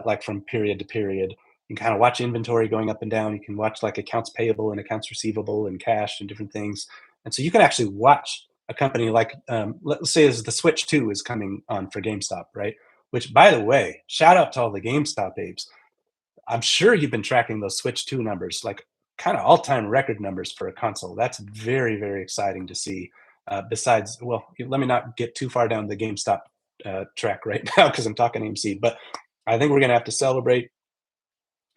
like from period to period. You can kind of watch inventory going up and down. You can watch like accounts payable and accounts receivable and cash and different things. And so you can actually watch a company like, let's say, as the Switch 2 is coming on for GameStop, right? Which, by the way, shout out to all the GameStop apes. I'm sure you've been tracking those Switch 2 numbers, like kind of all-time record numbers for a console. That's very, very exciting to see. Besides, well, let me not get too far down the GameStop track right now because I'm talking AMC. But I think we're going to have to celebrate,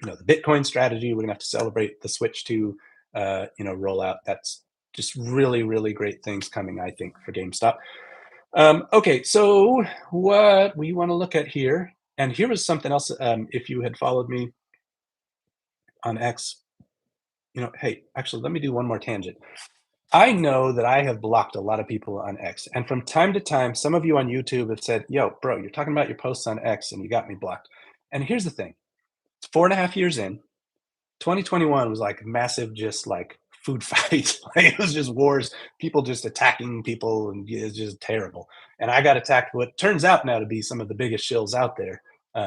the Bitcoin strategy. We're going to have to celebrate the switch to, rollout. That's just really, really great things coming, I think, for GameStop. Okay, so what we want to look at here, and here was something else. If you had followed me on X, hey, actually, let me do one more tangent. I know that I have blocked a lot of people on X, and from time to time, some of you on YouTube have said, "Yo, bro, you're talking about your posts on X, and you got me blocked." And here's the thing: it's 4.5 years in. 2021 was like massive, just like food fight. Like, it was just wars, people just attacking people, and it's just terrible. And I got attacked. What turns out now to be some of the biggest shills out there.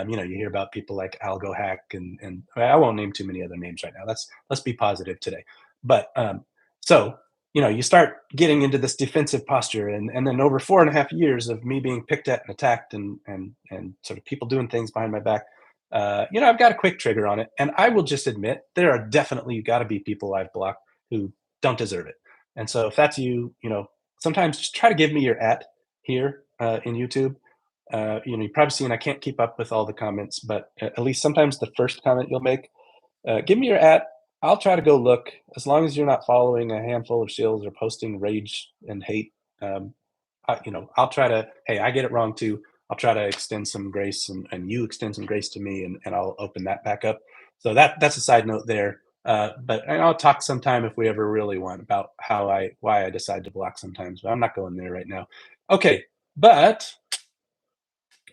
You hear about people like Algo Hack, and I won't name too many other names right now. Let's be positive today. But so you start getting into this defensive posture, and then over 4.5 years of me being picked at and attacked, and sort of people doing things behind my back, I've got a quick trigger on it, and I will just admit there are definitely got to be people I've blocked who don't deserve it. And so if that's you, sometimes just try to give me your at here in YouTube. You've probably seen I can't keep up with all the comments, but at least sometimes the first comment you'll make, give me your at. I'll try to go look as long as you're not following a handful of shills or posting rage and hate. Um, I'll try to, hey, I get it wrong too. I'll try to extend some grace, and you extend some grace to me, and I'll open that back up. So that's a side note there. But and I'll talk sometime if we ever really want about why I decide to block sometimes, but I'm not going there right now. Okay, but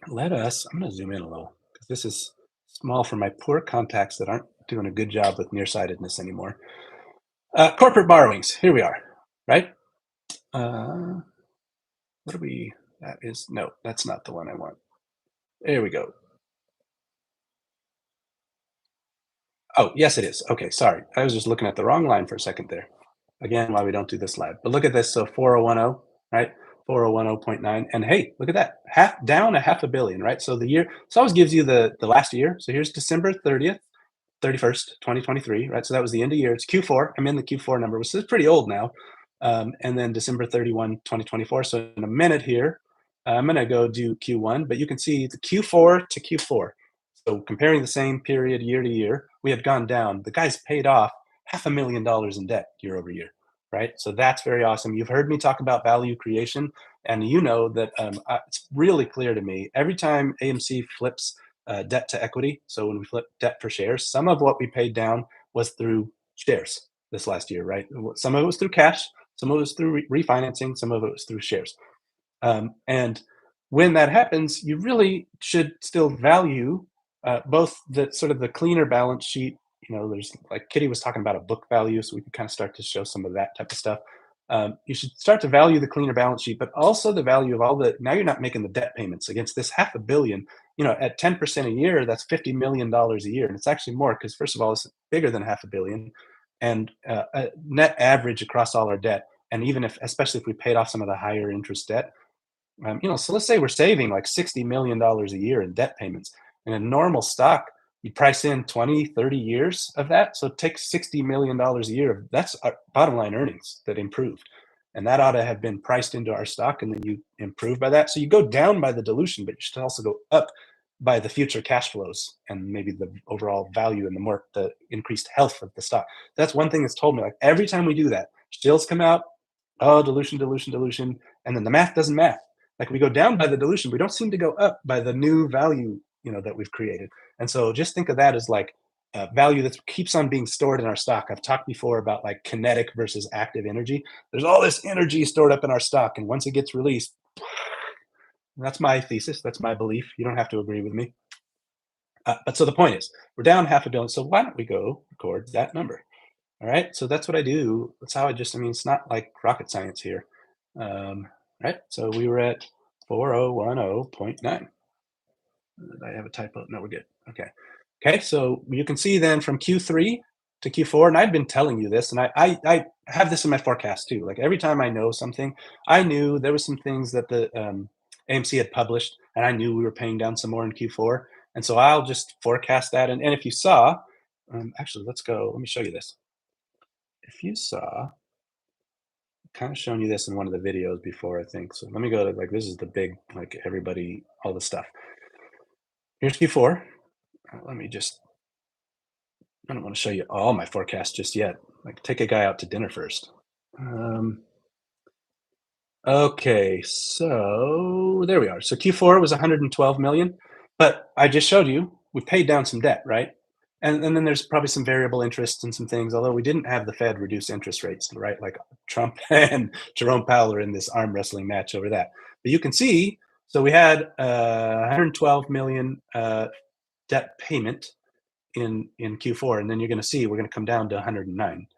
I'm going to zoom in a little because this is small for my poor contacts that aren't doing a good job with nearsightedness anymore. Corporate borrowings. Here we are, right? Uh, what are we? That is no, that's not the one I want. There we go. Oh, yes, it is. Okay, sorry. I was just looking at the wrong line for a second there. Again, why we don't do this live. But look at this. So 4010, right? 4010.9. And hey, look at that. Half down a half a billion, right? So the year, so always gives you the last year. So here's December 30th, 31st, 2023, right? So that was the end of year. It's Q4. I'm in the Q4 number, which is pretty old now. And then December 31, 2024. So in a minute here, I'm going to go do Q1, but you can see the Q4 to Q4. So comparing the same period year to year, we had gone down. The guy's paid off $500,000 in debt year over year, right? So that's very awesome. You've heard me talk about value creation, and you know that it's really clear to me every time AMC flips debt to equity. So when we flip debt for shares, some of what we paid down was through shares this last year, right? Some of it was through cash, some of it was through refinancing, some of it was through shares. And when that happens, you really should still value both the sort of the cleaner balance sheet. There's like Kitty was talking about a book value, so we can kind of start to show some of that type of stuff. You should start to value the cleaner balance sheet, but also the value of all the. Now you're not making the debt payments against this $500 million. At 10% a year, that's $50 million a year, and it's actually more because first of all, it's bigger than $500 million, and a net average across all our debt. And even if, especially if we paid off some of the higher interest debt, so let's say we're saving like $60 million a year in debt payments. In a normal stock, you price in 20, 30 years of that. So take $60 million a year. That's our bottom line earnings that improved. And that ought to have been priced into our stock, and then you improve by that. So you go down by the dilution, but you should also go up by the future cash flows and maybe the overall value and the increased health of the stock. That's one thing that's told me, like every time we do that, stills come out, oh, dilution, dilution, dilution, and then the math doesn't math. Like we go down by the dilution, we don't seem to go up by the new value, that we've created. And so just think of that as like value that keeps on being stored in our stock. I've talked before about like kinetic versus active energy. There's all this energy stored up in our stock, and once it gets released, that's my thesis. That's my belief. You don't have to agree with me. But so the point is, we're down $500 million. So why don't we go record that number? All right. So that's what I do. That's how it's not like rocket science here. Right. So we were at 4010.9. Did I have a typo? No, we're good. Okay. Okay. So you can see then from Q3 to Q4, and I've been telling you this, and I have this in my forecast too. Like every time I know something, I knew there was some things that the AMC had published, and I knew we were paying down some more in Q4. And so I'll just forecast that. And if you saw, actually, let's go. Let me show you this. If you saw, kind of shown you this in one of the videos before, I think. So let me go to like, this is the big, like everybody, all the stuff. Here's Q4. Let me just, I don't want to show you all my forecasts just yet. Like take a guy out to dinner first. Um, okay, so there we are. So Q4 was 112 million, but I just showed you we paid down some debt, right? And then there's probably some variable interest and some things, although we didn't have the Fed reduce interest rates, right? Like Trump and Jerome Powell are in this arm wrestling match over that. But you can see, so we had 112 million debt payment in Q4, and then you're going to see we're going to come down to 109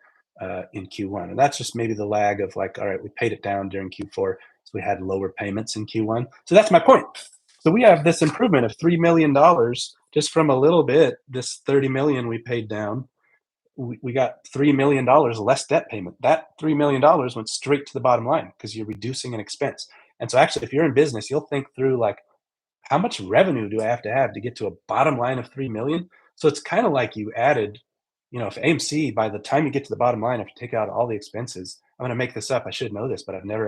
in Q1, and that's just maybe the lag of like, all right, we paid it down during Q4, so we had lower payments in Q1. So that's my point. So we have this improvement of $3 million just from a little bit. This 30 million we paid down, we got $3 million less debt payment. That $3 million went straight to the bottom line because you're reducing an expense. And so actually, if you're in business, you'll think through like, how much revenue do I have to get to a bottom line of 3 million? So it's kind of like you added, if AMC, by the time you get to the bottom line, if you take out all the expenses, I'm going to make this up. I should know this, but I've never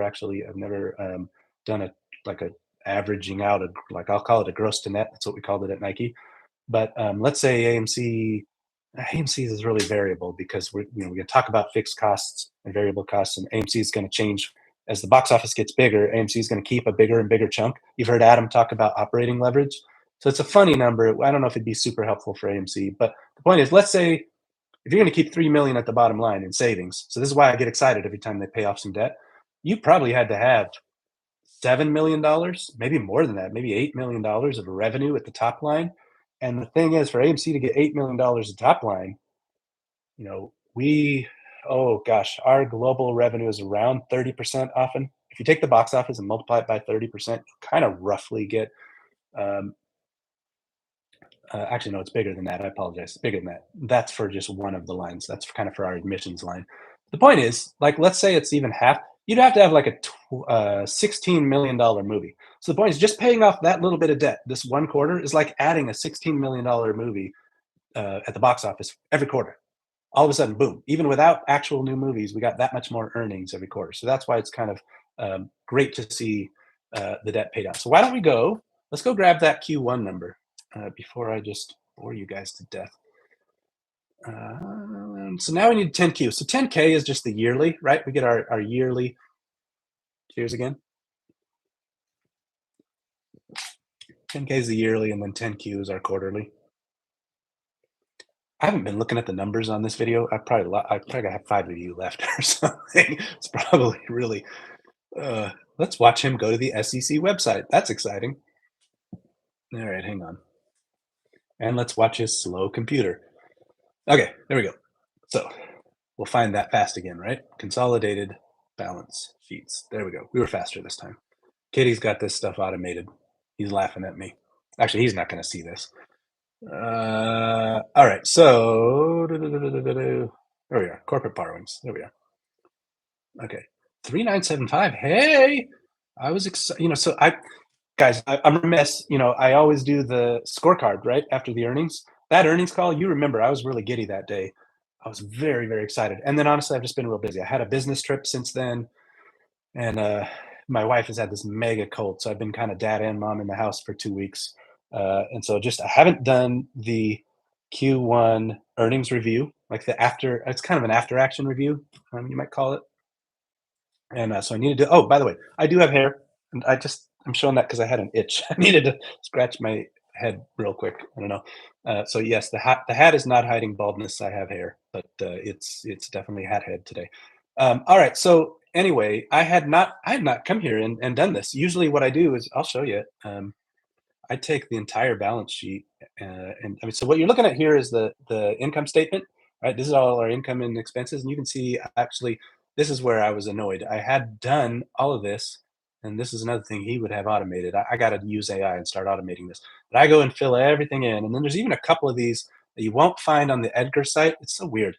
done a like a averaging out a, like I'll call it a gross to net. That's what we called it at Nike. But let's say AMC is really variable because we're going to talk about fixed costs and variable costs, and AMC is going to change as the box office gets bigger. AMC is going to keep a bigger and bigger chunk. You've heard Adam talk about operating leverage, so it's a funny number. I don't know if it'd be super helpful for AMC, but the point is, let's say if you're going to keep 3 million at the bottom line in savings, so this is why I get excited every time they pay off some debt. You probably had to have $7 million, maybe more than that, maybe $8 million of revenue at the top line. And the thing is, for AMC to get $8 million at top line, we, oh gosh, our global revenue is around 30% often. If you take the box office and multiply it by 30%, you kind of roughly get, um, actually, no, it's bigger than that. I apologize. It's bigger than that. That's for just one of the lines. That's kind of for our admissions line. The point is, like, let's say it's even half. You'd have to have like a $16 million movie. So the point is, just paying off that little bit of debt this one quarter is like adding a $16 million movie at the box office every quarter. All of a sudden, boom, even without actual new movies, we got that much more earnings every quarter. So that's why it's kind of great to see the debt paid out. So why don't we go? Let's go grab that Q1 number before I just bore you guys to death. So now we need 10Q. So 10K is just the yearly, right? We get our yearly. Cheers again. 10K is the yearly, and then 10Q is our quarterly. I haven't been looking at the numbers on this video. I probably have 5 of you left or something. It's probably really. Let's watch him go to the SEC website. That's exciting. All right, hang on. And let's watch his slow computer. Okay, there we go. So we'll find that fast again, right? Consolidated balance sheets. There we go. We were faster this time. Katie's got this stuff automated. He's laughing at me. Actually, he's not going to see this. All right, so there we are. Corporate borrowings. There we are. Okay, 3975. Hey, I was excited. So I'm remiss. I always do the scorecard right after the earnings. That earnings call, you remember, I was really giddy that day. I was very, very excited. And then honestly, I've just been real busy. I had a business trip since then, and my wife has had this mega cold, so I've been kind of dad and mom in the house for 2 weeks. And so I haven't done the Q1 earnings review, like it's kind of an after action review, you might call it. And so I needed to. Oh, by the way, I do have hair, and I'm showing that because I had an itch. I needed to scratch my head real quick. I don't know. So yes, the hat is not hiding baldness. I have hair, but it's definitely hat head today. All right. So anyway, I had not come here and done this. Usually, what I do is I'll show you. I take the entire balance sheet, and I mean, so what you're looking at here is the income statement, right? This is all our income and expenses, and you can see actually this is where I was annoyed. I had done all of this, and this is another thing he would have automated. I got to use AI and start automating this, but I go and fill everything in, and then there's even a couple of these that you won't find on the Edgar site. It's so weird.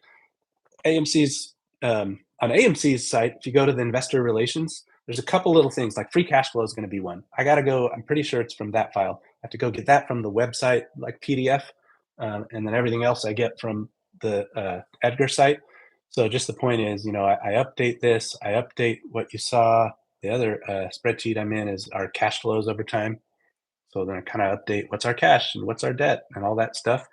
AMC's on AMC's site, if you go to the investor relations, there's a couple little things like free cash flow is going to be one. I got to go. I'm pretty sure it's from that file. I have to go get that from the website, like PDF, and then everything else I get from the Edgar site. So just the point is, I update this, I update what you saw. The other spreadsheet I'm in is our cash flows over time. So then I kind of update what's our cash and what's our debt and all that stuff.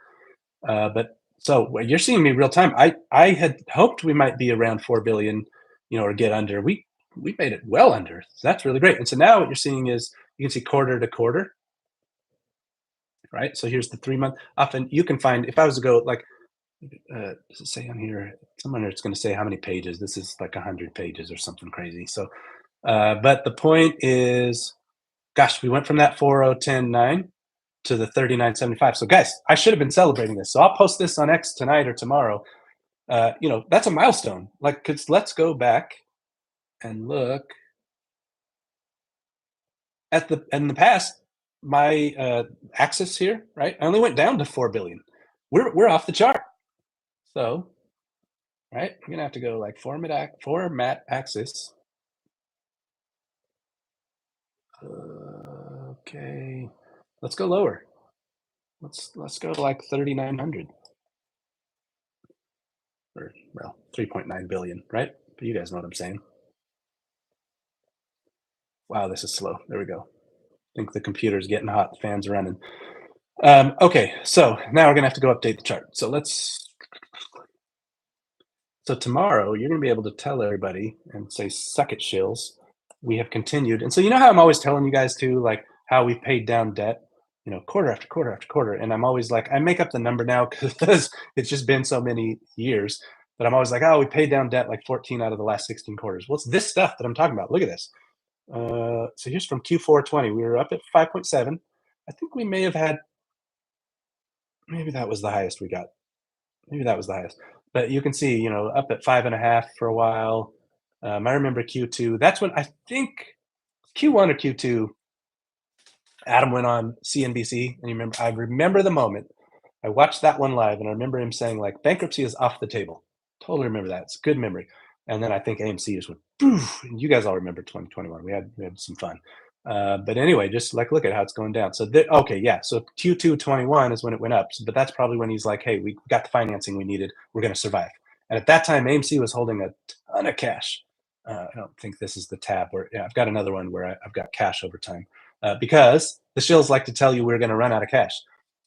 But so what you're seeing me real time. I had hoped we might be around 4 billion, or get under. We made it well under. So that's really great. And so now what you're seeing is you can see quarter to quarter, right? So here's the 3 month. Often you can find if I was to go like, does it say on here? Somewhere it's going to say how many pages. This is like 100 pages or something crazy. So, but the point is, gosh, we went from that 4010.9 to the 39.75. So guys, I should have been celebrating this. So I'll post this on X tonight or tomorrow. That's a milestone. Like, cause let's go back and look at the in the past. My axis here, right? I only went down to 4 billion. We're off the chart. So, right, we're gonna have to go like format axis. Okay, let's go lower. Let's go like 3,900 or well 3.9 billion, right? But you guys know what I'm saying. Wow, this is slow. There we go. I think the computer's getting hot. The fans are running. Okay, so now we're gonna have to go update the chart. So tomorrow you're gonna be able to tell everybody and say, "Suck it, shills. We have continued." And so you know how I'm always telling you guys too, like how we paid down debt, quarter after quarter after quarter. And I'm always like, I make up the number now because it's just been so many years. But I'm always like, oh, we paid down debt like 14 out of the last 16 quarters. Well, it's this stuff that I'm talking about. Look at this. So here's from Q4 20. We were up at 5.7. I think we may have had, maybe that was the highest we got. Maybe that was the highest. But you can see, up at 5.5 for a while. I remember Q2. That's when I think Q1 or Q2, Adam went on CNBC. And I remember the moment. I watched that one live and I remember him saying, like, bankruptcy is off the table. Totally remember that. It's a good memory. And then I think AMC just went, poof, and you guys all remember 2021. We had some fun. But anyway, just like look at how it's going down. So okay, yeah. So Q2 21 is when it went up. But that's probably when he's like, hey, we got the financing we needed. We're going to survive. And at that time, AMC was holding a ton of cash. I don't think this is the tab where yeah, I've got another one where I've got cash over time because the shills like to tell you we're going to run out of cash.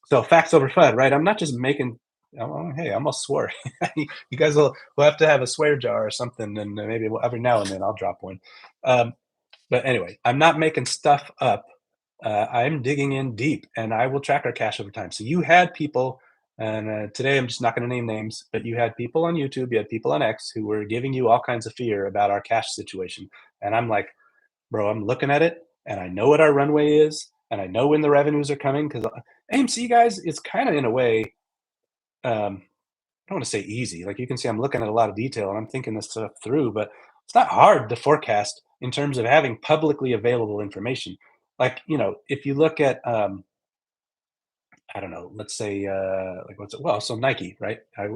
So facts over FUD, right? I'm not just making. Oh, hey, I almost swore. You guys will have to have a swear jar or something, and maybe every now and then I'll drop one. Um, but anyway, I'm not making stuff up. I'm digging in deep, and I will track our cash over time. So you had people, and today I'm just not going to name names, but you had people on YouTube, you had people on X who were giving you all kinds of fear about our cash situation, and I'm like, bro, I'm looking at it, and I know what our runway is, and I know when the revenues are coming because AMC guys, it's kind of in a way. I don't want to say easy. Like you can see, I'm looking at a lot of detail and I'm thinking this stuff through, but it's not hard to forecast in terms of having publicly available information. Like, if you look at, I don't know, let's say, like what's it? Well, so Nike, right? I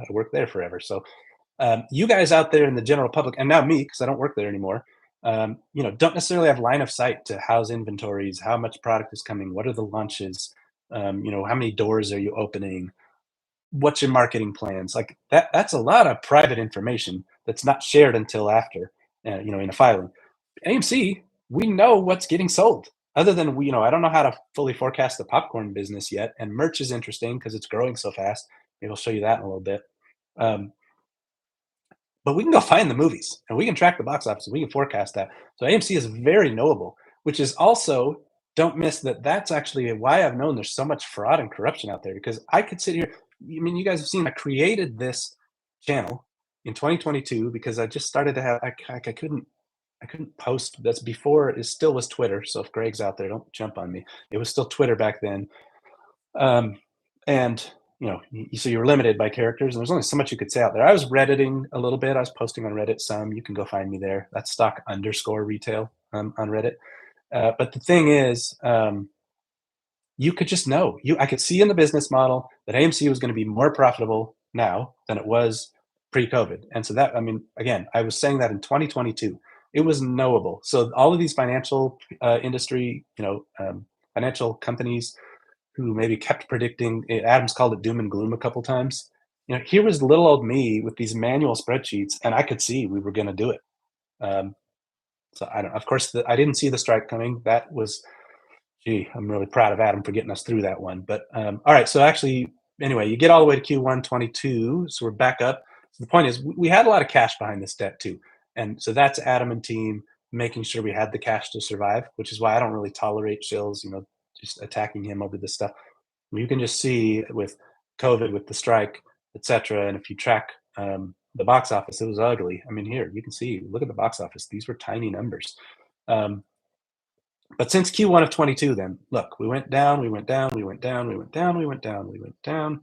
worked there forever. So you guys out there in the general public, and now me, because I don't work there anymore, don't necessarily have line of sight to how's inventories, how much product is coming, what are the launches, how many doors are you opening, what's your marketing plans, like that's a lot of private information that's not shared until after in a filing. AMC, we know what's getting sold other than I don't know how to fully forecast the popcorn business yet, and merch is interesting because it's growing so fast. Maybe I'll show you that in a little bit. um, but we can go find the movies and we can track the box office and we can forecast that. So AMC is very knowable, which is also, don't miss that that's actually why I've known there's so much fraud and corruption out there, because I could sit here. I mean, you guys have seen I created this channel in 2022 because I just started to have I couldn't post. That's before it still was Twitter. So if Greg's out there, don't jump on me. It was still Twitter back then. Um, and so you were limited by characters, and there's only so much you could say out there. I was Redditing a little bit. I was posting on Reddit some. You can go find me there. That's stock_retail on Reddit. But the thing is, you could just know. I could see in the business model that AMC was going to be more profitable now than it was pre-COVID. And so that, I mean, again, I was saying that in 2022. It was knowable. So all of these financial industry, financial companies who maybe kept predicting. Adams called it doom and gloom a couple times. here was little old me with these manual spreadsheets, and I could see we were going to do it. Um, so I don't. Of course, I didn't see the strike coming. That was, gee, I'm really proud of Adam for getting us through that one. But all right, so actually, anyway, you get all the way to Q1 22, so we're back up. So the point is, we had a lot of cash behind this debt too, and so that's Adam and team making sure we had the cash to survive, which is why I don't really tolerate Shills, just attacking him over this stuff. You can just see with COVID, with the strike, etc. And if you track the box office, it was ugly. I mean, here you can see, look at the box office; these were tiny numbers. Um, but since Q1 of 22, then look, we went down, we went down, we went down, we went down, we went down, we went down,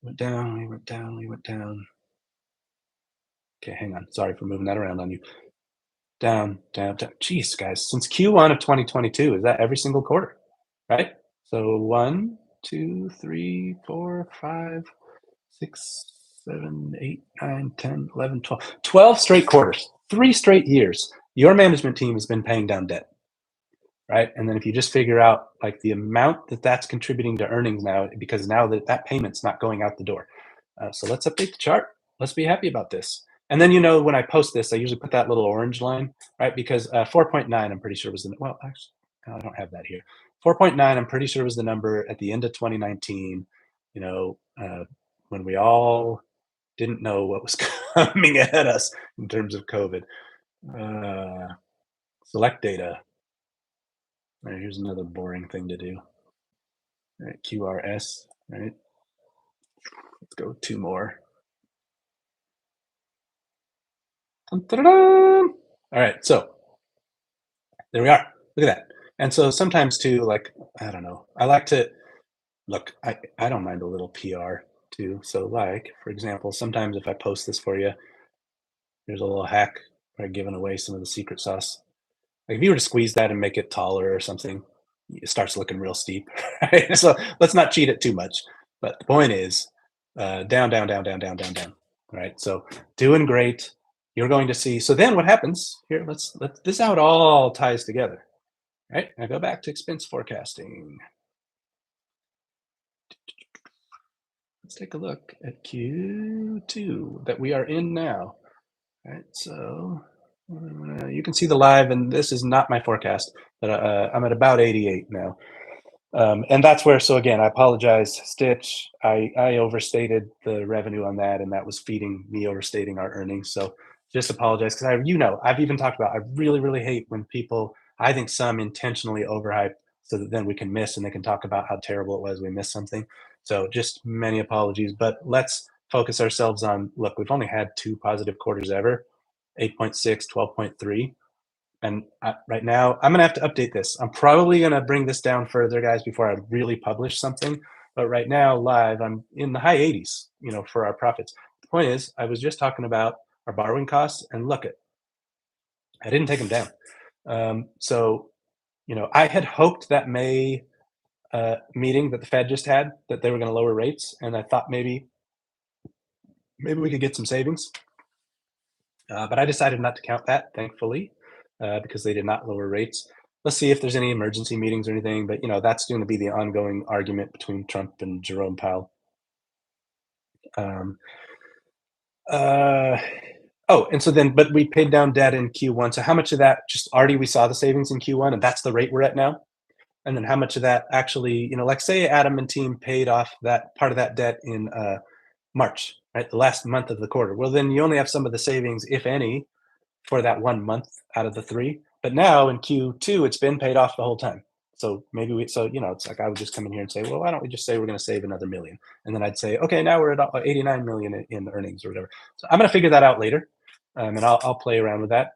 went down, we went down, we went down. Okay, hang on. Sorry for moving that around on you. Down, down, down. Jeez, guys, since Q1 of 2022, is that every single quarter, right? So 1, 2, 3, 4, 5, 6, 7, 8, 9, 10, 11, 12. 12 straight quarters, 3 straight years. Your management team has been paying down debt, right? And then if you just figure out like the amount that that's contributing to earnings now, because now that payment's not going out the door. So let's update the chart. Let's be happy about this. And then when I post this, I usually put that little orange line, right? Because 4.9, I'm pretty sure was actually, I don't have that here. 4.9, I'm pretty sure was the number at the end of 2019. When we all didn't know what was coming at us in terms of COVID. Select data. All right, here's another boring thing to do. All right, QRS, right? Let's go 2 more. Dun-dun-dun-dun! All right, so there we are. Look at that. And so sometimes too, like, I don't know, I like to look, I don't mind a little PR too. So like, for example, sometimes if I post this for you, there's a little hack where I'm giving away some of the secret sauce. Like if you were to squeeze that and make it taller or something, it starts looking real steep. Right? So let's not cheat it too much. But the point is, down, down, down, down, down, down, down. Right. So doing great. You're going to see. So then what happens here? Let's this is how it all ties together. Right. Now go back to expense forecasting. Let's take a look at Q2 that we are in now. Right. So you can see the live, and this is not my forecast, but I'm at about 88 now. And that's where, so again, I apologize, Stitch. I overstated the revenue on that, and that was feeding me overstating our earnings. So just apologize because I've even talked about, I really, really hate when people, I think some intentionally overhype so that then we can miss and they can talk about how terrible it was we missed something. So just many apologies, but let's focus ourselves on, look, we've only had 2 positive quarters ever, 8.6, 12.3. And right now, I'm going to have to update this. I'm probably going to bring this down further, guys, before I really publish something. But right now, live, I'm in the high 80s, for our profits. The point is, I was just talking about our borrowing costs, and look, I didn't take them down. So, I had hoped that May meeting that the Fed just had, that they were going to lower rates, and I thought maybe we could get some savings. But I decided not to count that, thankfully, because they did not lower rates. Let's see if there's any emergency meetings or anything, but that's going to be the ongoing argument between Trump and Jerome Powell. Um, and so then, but we paid down debt in Q1. So how much of that just already we saw the savings in Q1, and that's the rate we're at now? And then how much of that actually, like say Adam and team paid off that part of that debt in March, right? The last month of the quarter. Well, then you only have some of the savings, if any, for that 1 month out of the 3. But now in Q2, it's been paid off the whole time. So maybe it's like I would just come in here and say, well, why don't we just say we're going to save another million? And then I'd say, okay, now we're at 89 million in earnings or whatever. So I'm going to figure that out later. And I'll play around with that.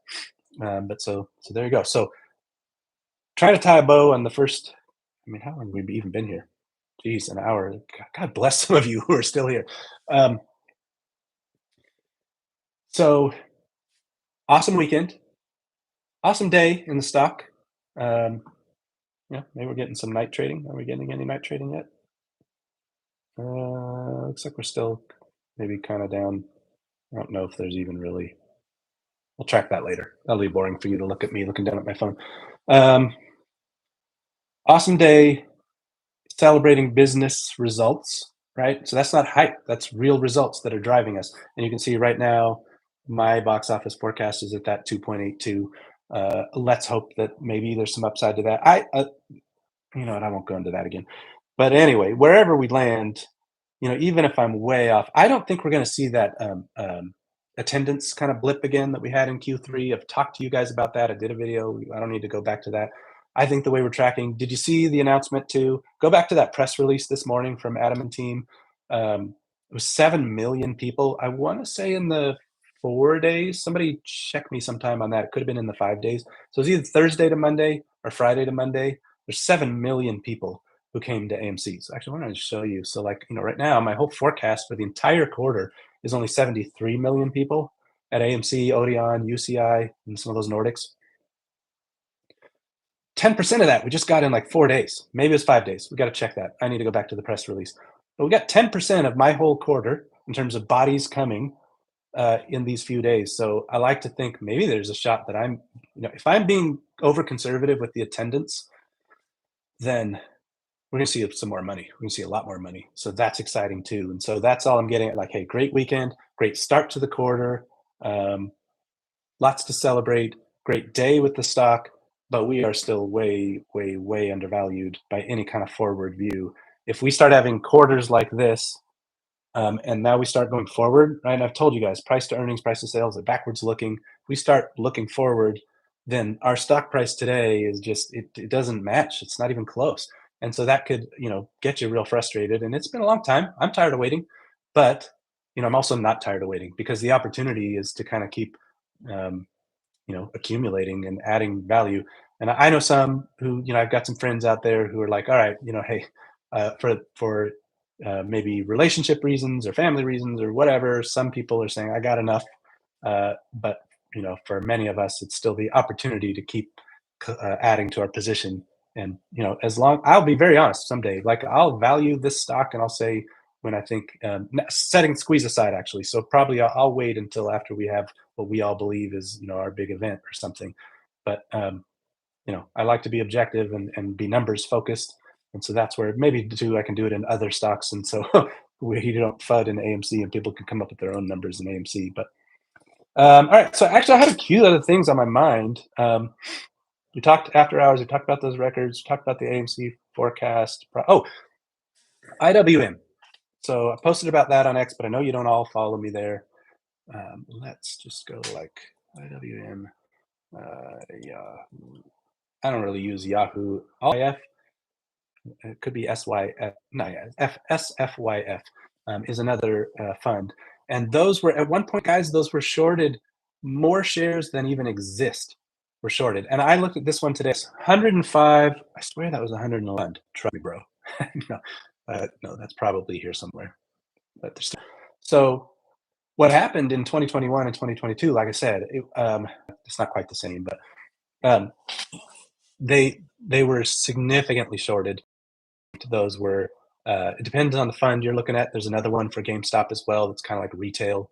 But so there you go. So try to tie a bow on the first, how long have we even been here? Geez, an hour. God bless some of you who are still here. So awesome weekend. Awesome day in the stock. Yeah, maybe we're getting some night trading. Are we getting any night trading yet? Looks like we're still maybe kind of down. I don't know if there's even really. We'll track that later. That'll be boring for you to look at me looking down at my phone. Awesome day celebrating business results. right? So that's not hype. That's real results that are driving us. And you can see right now, my box office forecast is at that 2.82. Let's hope that maybe there's some upside to that. You know, and I won't go into that again. But anyway, wherever we land, you know, even if I'm way off, I don't think we're going to see that attendance kind of blip again that we had in Q3. I've talked to you guys about that. I did a video. I don't need to go back to that. I think the way we're tracking. Did you see the announcement to go back to that press release this morning from Adam and team? It was 7 million people. I want to say in the 4 days. Somebody check me sometime on that. It could have been in the 5 days. So it's either Thursday to Monday or Friday to Monday. There's 7 million people who came to AMC. So actually, I wanted to show you. So like, you know, right now, my whole forecast for the entire quarter is only 73 million people at AMC, Odeon, UCI, and some of those Nordics. 10% of that we just got in like 4 days. Maybe it was 5 days. We got to check that. I need to go back to the press release. But we got 10% of my whole quarter in terms of bodies coming in these few days. So I like to think maybe there's a shot that I'm, you know, if I'm being over conservative with the attendance, then we're going to see some more money. We're going to see a lot more money. So that's exciting too. And so that's all I'm getting at. Like, hey, great weekend, great start to the quarter, um, lots to celebrate, great day with the stock, but we are still way, way, way undervalued by any kind of forward view. If we start having quarters like this, and now we start going forward, right? And I've told you guys, price to earnings, price to sales, are backwards looking. If we start looking forward, then our stock price today is just it doesn't match. It's not even close. And so that could, you know, get you real frustrated. And it's been a long time. I'm tired of waiting, but you know, I'm also not tired of waiting because the opportunity is to kind of keep um, you know, accumulating and adding value. And I know some who, you know, I've got some friends out there who are like, all right, you know, hey, for maybe relationship reasons or family reasons or whatever, some people are saying I got enough. But you know, for many of us, it's still the opportunity to keep adding to our position. And you know, as long I'll be very honest someday, like I'll value this stock and I'll say when I think setting squeeze aside actually. So probably I'll wait until after we have what we all believe is, you know, our big event or something. But you know, I like to be objective and be numbers focused. And so that's where maybe too I can do it in other stocks. And so we don't FUD in AMC and people can come up with their own numbers in AMC. But all right. So actually I had a few other things on my mind. We talked after hours, we talked about those records, talked about the AMC forecast. Oh, IWM. So I posted about that on X, but I know you don't all follow me there. Let's just go like IWM. Yeah, I don't really use Yahoo. IF, it could be SYF. No, yeah, SFYF is another fund. And those were, at one point, guys, those were shorted more shares than even exist were shorted. And I looked at this one today, 105. I swear that was 111. Trust me, bro. No, no, that's probably here somewhere. But there's still, so what happened in 2021 and 2022, like I said, it's not quite the same, but um, they were significantly shorted. Those were it depends on the fund you're looking at. There's another one for GameStop as well. That's kind of like retail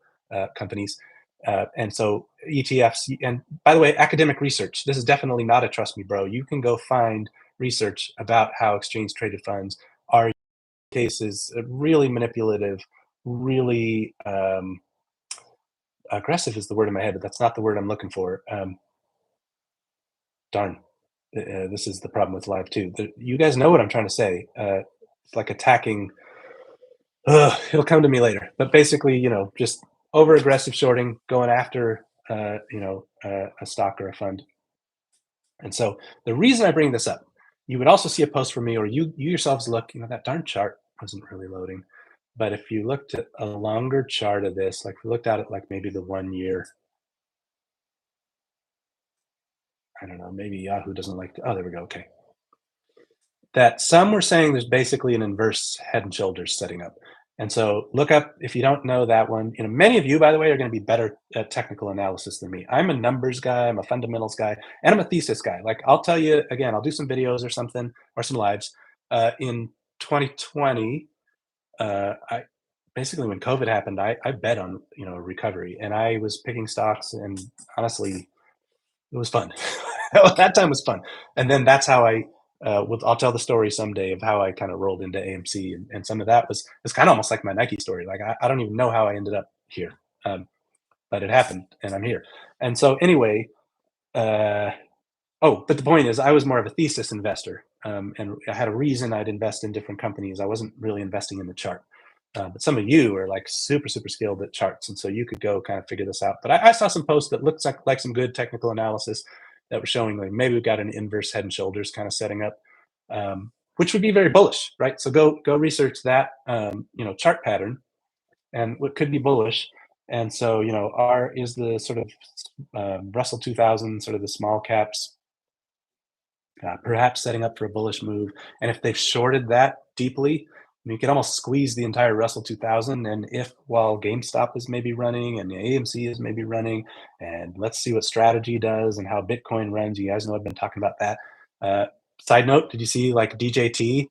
companies, and so ETFs. And by the way, academic research. This is definitely not a trust me, bro. You can go find research about how exchange traded funds are cases really manipulative, really aggressive is the word in my head, but that's not the word I'm looking for. Darn, this is the problem with live too. You guys know what I'm trying to say. It's like attacking. It'll come to me later. But basically, you know, just over aggressive shorting, going after, you know, a stock or a fund. And so the reason I bring this up, you would also see a post from me, or you yourselves look. You know, that darn chart wasn't really loading. But if you looked at a longer chart of this, like we looked at it like maybe the 1 year, I don't know, maybe Yahoo doesn't like to, oh, there we go. Okay. That some were saying there's basically an inverse head and shoulders setting up. And so look up, if you don't know that one, you know, many of you, by the way, are going to be better at technical analysis than me. I'm a numbers guy, I'm a fundamentals guy, and I'm a thesis guy. Like I'll tell you again, I'll do some videos or something or some lives. In 2020, I basically when COVID happened, I bet on, you know, recovery, and I was picking stocks, and honestly, it was fun. That time was fun. And then that's how I I'll tell the story someday of how I kind of rolled into AMC, and some of that was kind of almost like my Nike story. Like I don't even know how I ended up here, um, but it happened, and I'm here. And so anyway, uh, oh, but the point is, I was more of a thesis investor, and I had a reason I'd invest in different companies. I wasn't really investing in the chart. But some of you are like super, super skilled at charts, and so you could go kind of figure this out. But I saw some posts that looked like some good technical analysis that were showing like maybe we've got an inverse head and shoulders kind of setting up, which would be very bullish, right? So go research that chart pattern and what could be bullish. And so R is the sort of Russell 2000, sort of the small caps, perhaps setting up for a bullish move. And if they've shorted that deeply, I mean, you could almost squeeze the entire Russell 2000. And if while GameStop is maybe running and the AMC is maybe running, and let's see what strategy does and how Bitcoin runs. You guys know I've been talking about that. Uh, Side note: did you see like DJT?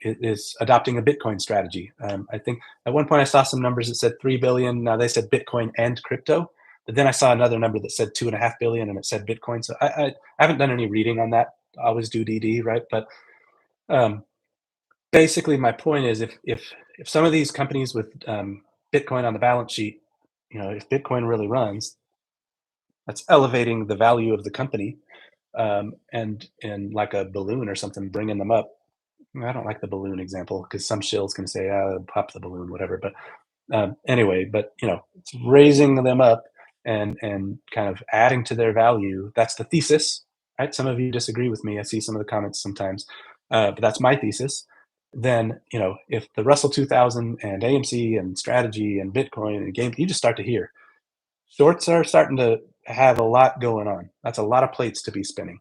Is adopting a Bitcoin strategy. I think at one point I saw some numbers that said 3 billion. Now they said Bitcoin and crypto, but then I saw another number that said 2.5 billion, and it said Bitcoin. So I haven't done any reading on that. I always do DD, right? But um, basically, my point is, if some of these companies with Bitcoin on the balance sheet, if Bitcoin really runs, that's elevating the value of the company, and like a balloon or something, bringing them up. I don't like the balloon example because some shill's going to say, "Pop the balloon," whatever. But anyway, but it's raising them up and kind of adding to their value. That's the thesis, right? Some of you disagree with me. I see some of the comments sometimes, but that's my thesis. Then if the Russell 2000 and AMC and strategy and Bitcoin and game, you just start to hear shorts are starting to have a lot going on. That's a lot of plates to be spinning.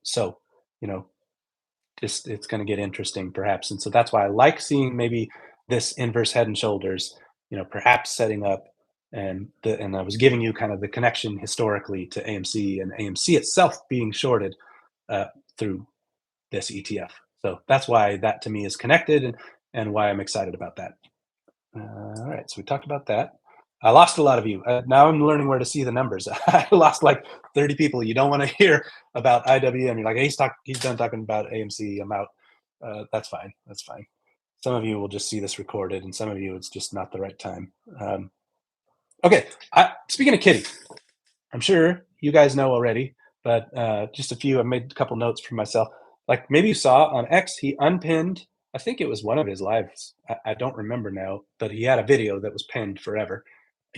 So you know just it's going to get interesting perhaps, and so that's why I like seeing maybe this inverse head and shoulders, perhaps setting up. And I was giving you kind of the connection historically to AMC and AMC itself being shorted uh, through this ETF. So that's why that to me is connected, and why I'm excited about that. All right, so we talked about that. I lost a lot of you. Now I'm learning where to see the numbers. I lost like 30 people. You don't want to hear about IWM. You're like, hey, he's done talking about AMC. I'm out. That's fine. That's fine. Some of you will just see this recorded, and some of you it's just not the right time. Okay. Speaking of Kitty, I'm sure you guys know already, but just a few. I made a couple notes for myself. Like maybe you saw on X, he unpinned. I think it was one of his lives. I don't remember now, but he had a video that was pinned forever.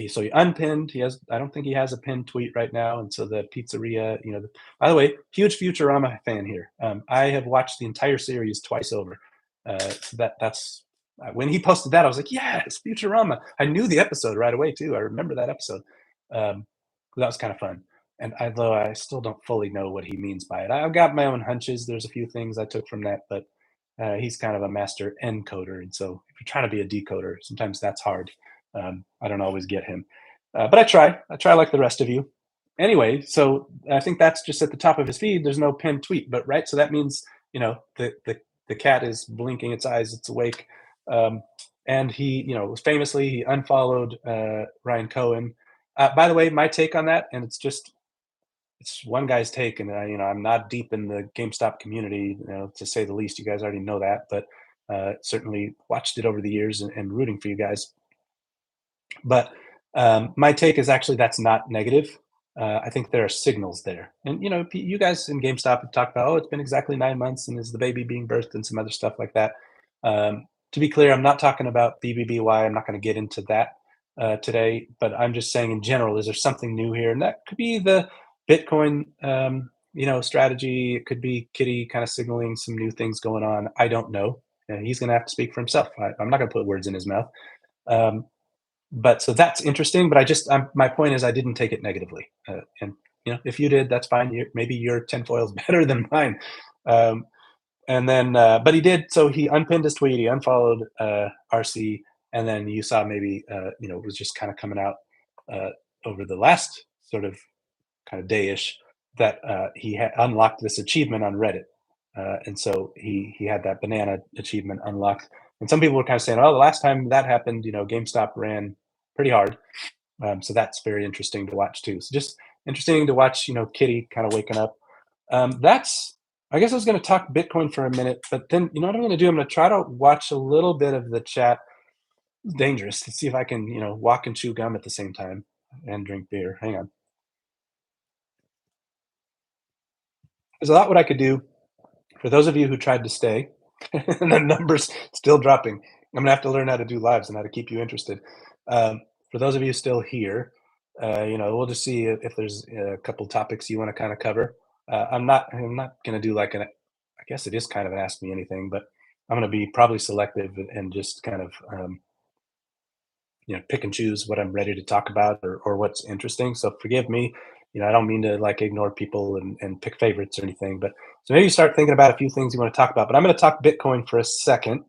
So he unpinned. He has. I don't think he has a pinned tweet right now. And so the pizzeria. By the way, huge Futurama fan here. I have watched the entire series twice over. That's when he posted that. I was like, yes, Futurama. I knew the episode right away too. I remember that episode. Um, that was kind of fun. And although I still don't fully know what he means by it, I've got my own hunches. There's a few things I took from that, but he's kind of a master encoder. And so if you're trying to be a decoder, sometimes that's hard. I don't always get him, but I try. I try like the rest of you. Anyway, so I think that's just at the top of his feed. There's no pinned tweet, but right. So that means the cat is blinking its eyes. It's awake. Um, and he, famously he unfollowed Ryan Cohen. By the way, my take on that, and it's one guy's take, and I'm not deep in the GameStop community, to say the least. You guys already know that, but certainly watched it over the years, and rooting for you guys. But my take is actually that's not negative. I think there are signals there, and you guys in GameStop have talked about, oh, it's been exactly 9 months, and is the baby being birthed, and some other stuff like that. To be clear, I'm not talking about BBBY. I'm not going to get into that today, but I'm just saying in general, is there something new here? And that could be the Bitcoin, strategy. It could be Kitty kind of signaling some new things going on. I don't know. He's going to have to speak for himself. I'm not going to put words in his mouth. Um, but so that's interesting. But my point is, I didn't take it negatively. And if you did, that's fine. Maybe your tinfoil's better than mine. Um, and then, but he did. So he unpinned his tweet. He unfollowed RC, and then you saw maybe it was just kind of coming out uh, over the last sort of kind of dayish that he had unlocked this achievement on Reddit, and so he had that banana achievement unlocked. And some people were kind of saying, "Oh, the last time that happened, GameStop ran pretty hard." So that's very interesting to watch too. So just interesting to watch, Kitty kind of waking up. That's I guess I was going to talk Bitcoin for a minute, but then you know what I'm going to do? I'm going to try to watch a little bit of the chat. Dangerous to see if I can, walk and chew gum at the same time and drink beer. Hang on. There's a lot what I could do for those of you who tried to stay and the numbers still dropping. I'm gonna have to learn how to do lives and how to keep you interested. For those of you still here, we'll just see if there's a couple topics you want to kind of cover. I'm not gonna do like an. I guess it is kind of an ask me anything, but I'm gonna be probably selective and just kind of pick and choose what I'm ready to talk about or what's interesting. So forgive me. I don't mean to like ignore people and pick favorites or anything, but so maybe you start thinking about a few things you want to talk about. But I'm going to talk Bitcoin for a second.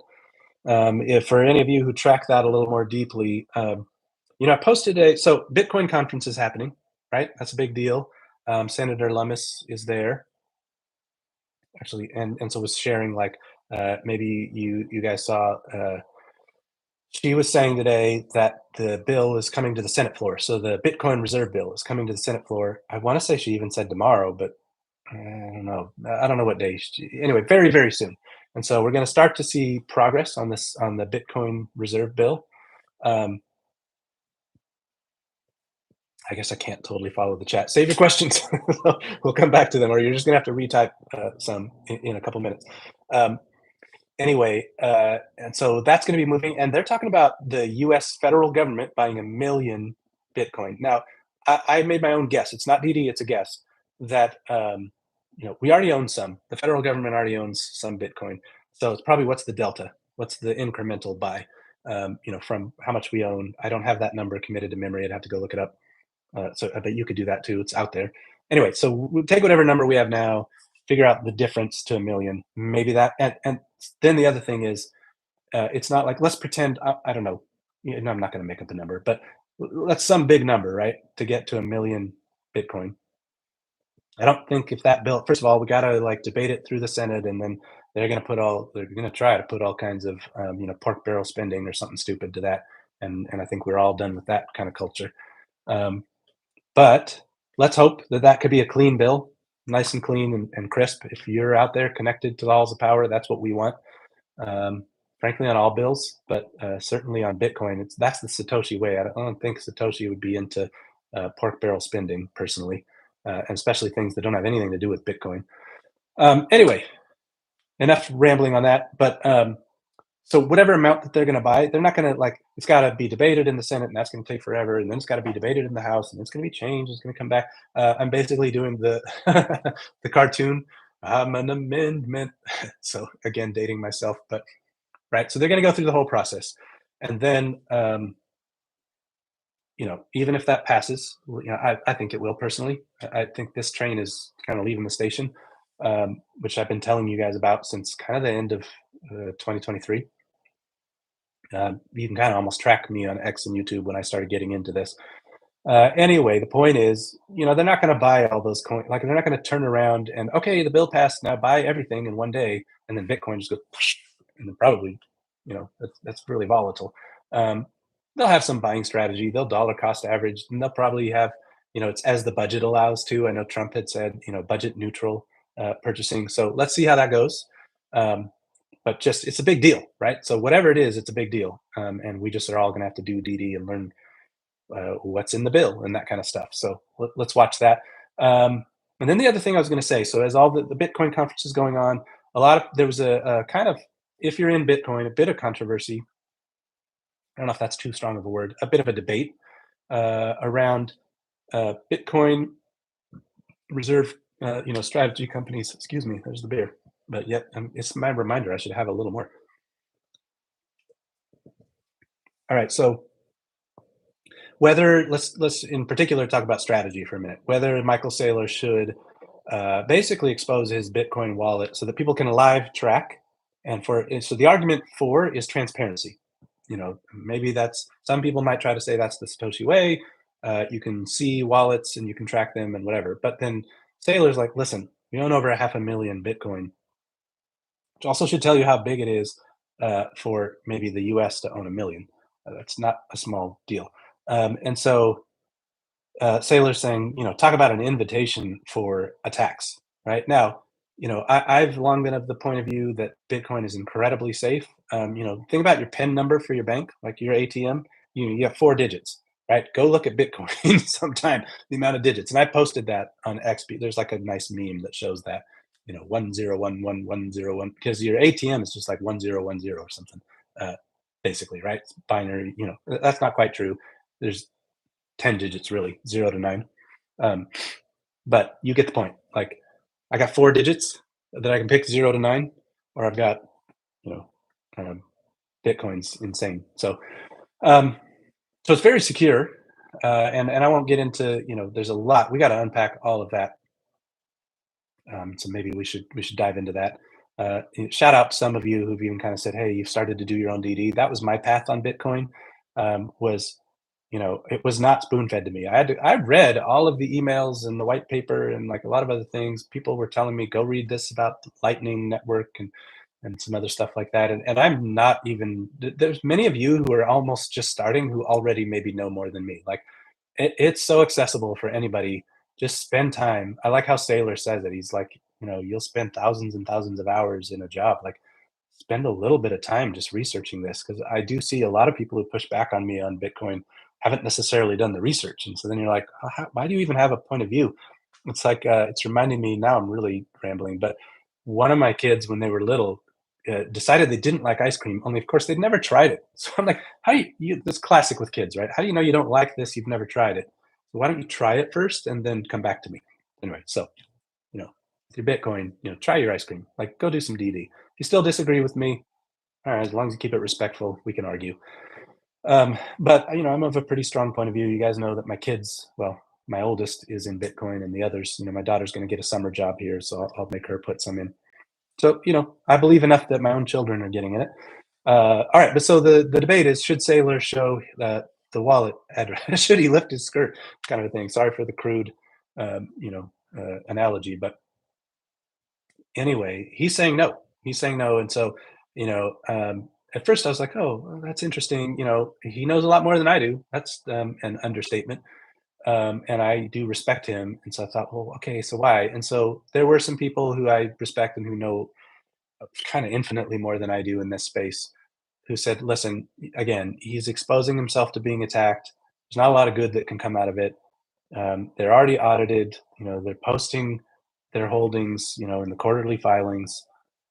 If for any of you who track that a little more deeply, I posted so Bitcoin conference is happening, right? That's a big deal. Senator Lummis is there actually, and so was sharing like maybe you guys saw. She was saying today that the bill is coming to the Senate floor. So the Bitcoin reserve bill is coming to the Senate floor. I want to say she even said tomorrow, but I don't know. I don't know what day. Anyway, very, very soon. And so we're going to start to see progress on this on the Bitcoin reserve bill. Um, I guess I can't totally follow the chat. Save your questions. We'll come back to them, or you're just going to have to retype some in a couple minutes. Um, Anyway, and so that's going to be moving, and they're talking about the U.S. federal government buying 1,000,000 Bitcoin. Now, I made my own guess. It's not DD; it's a guess that we already own some. The federal government already owns some Bitcoin, so it's probably what's the delta? What's the incremental buy? From how much we own. I don't have that number committed to memory. I'd have to go look it up. So I bet you could do that too. It's out there. Anyway, so we'll take whatever number we have now, figure out the difference to 1,000,000. Maybe that, and then the other thing is, it's not like let's pretend. I don't know. No, I'm not going to make up a number, but let's some big number, right, to get to 1,000,000 Bitcoin. I don't think if that bill. First of all, we got to like debate it through the Senate, and then they're going to try to put all kinds of pork barrel spending or something stupid to that, and I think we're all done with that kind of culture. Um, but let's hope that that could be a clean bill, nice and clean and crisp. If you're out there connected to the halls of power, that's what we want. Um, Frankly, on all bills, but certainly on Bitcoin, that's the Satoshi way. I don't think Satoshi would be into pork barrel spending personally, and especially things that don't have anything to do with Bitcoin. Anyway, enough rambling on that. But so whatever amount that they're going to buy, they're not going to like. It's got to be debated in the Senate, and that's going to take forever. And then it's got to be debated in the House, and it's going to be changed. It's going to come back. I'm basically doing the the cartoon. I'm an amendment. So again, dating myself, but right. So they're going to go through the whole process, and then even if that passes, I think it will personally. I think this train is kind of leaving the station, which I've been telling you guys about since kind of the end of 2023. You can kind of almost track me on X and YouTube when I started getting into this. Anyway, the point is, they're not going to buy all those coins. Like they're not going to turn around and okay, the bill passed. Now buy everything in one day, and then Bitcoin just goes, and then probably, that's really volatile. Um, they'll have some buying strategy. They'll dollar cost average, and they'll probably have, it's as the budget allows to. I know Trump had said, budget neutral purchasing. So let's see how that goes. Um, but just it's a big deal, right? So whatever it is, it's a big deal, and we just are all going to have to do DD and learn what's in the bill and that kind of stuff. So let's watch that. And then the other thing I was going to say, so as all the Bitcoin conference is going on, there was a kind of, if you're in Bitcoin, a bit of controversy. I don't know if that's too strong of a word, a bit of a debate around Bitcoin reserve, strategy companies. Excuse me, there's the beer. But yet, it's my reminder I should have a little more. All right, so whether let's in particular talk about strategy for a minute. Whether Michael Saylor should basically expose his Bitcoin wallet so that people can live track, so the argument for is transparency. Maybe that's some people might try to say that's the Satoshi way. You can see wallets and you can track them and whatever. But then Saylor's like, listen, we own over 500,000 Bitcoin, which also should tell you how big it is for maybe the U.S. to own 1,000,000. That's not a small deal. And so Saylor's saying, talk about an invitation for attacks. right? Now, I've long been of the point of view that Bitcoin is incredibly safe. Think about your PIN number for your bank, like your ATM. You have 4 digits, right? Go look at Bitcoin sometime, the amount of digits. And I posted that on X. There's like a nice meme that shows that, 101101, because your ATM is just like 1010 or something, uh, basically, right? It's binary. That's not quite true. There's 10 digits really, 0 to 9. Um, but you get the point. Like, I got 4 digits that I can pick 0 to 9, or I've got, you know, um, Bitcoin's insane. Um, so it's very secure. And I won't get into, there's a lot. We got to unpack all of that. So maybe we should dive into that. Shout out to some of you who've even kind of said, "Hey, you've started to do your own DD." That was my path on Bitcoin. Was it was not spoon fed to me. I read all of the emails and the white paper and like a lot of other things. People were telling me, "Go read this about the Lightning Network and some other stuff like that." And I'm not even. There's many of you who are almost just starting who already maybe know more than me. Like it's so accessible for anybody. Just spend time. I like how Saylor says it. He's like, you'll spend thousands and thousands of hours in a job. Like, spend a little bit of time just researching this, because I do see a lot of people who push back on me on Bitcoin haven't necessarily done the research. And so then you're like, "Oh, why do you even have a point of view?" It's like, it's reminding me now. I'm really rambling, but one of my kids, when they were little, decided they didn't like ice cream. Only, of course, they'd never tried it. So I'm like, how do you? This classic with kids, right? How do you know you don't like this? You've never tried it. So why don't you try it first and then come back to me? Anyway, so you know, with your Bitcoin, try your ice cream. Like, go do some DD. If you still disagree with me, all right, as long as you keep it respectful, we can argue. But I'm of a pretty strong point of view. You guys know that my kids, well, my oldest is in Bitcoin, and the others, my daughter's going to get a summer job here, so I'll make her put some in. So, I believe enough that my own children are getting in it. All right, but so the debate is: should Sailor show the wallet address? Should he lift his skirt? Kind of a thing. Sorry for the crude, analogy, but anyway, he's saying no. He's saying no, and so at first I was like, "Oh, well, that's interesting." He knows a lot more than I do. That's an understatement, and I do respect him. And so I thought, well, okay, so why? And so there were some people who I respect and who know kind of infinitely more than I do in this space, who said, "Listen, again, he's exposing himself to being attacked. There's not a lot of good that can come out of it. They're already audited. They're posting their holdings, in the quarterly filings.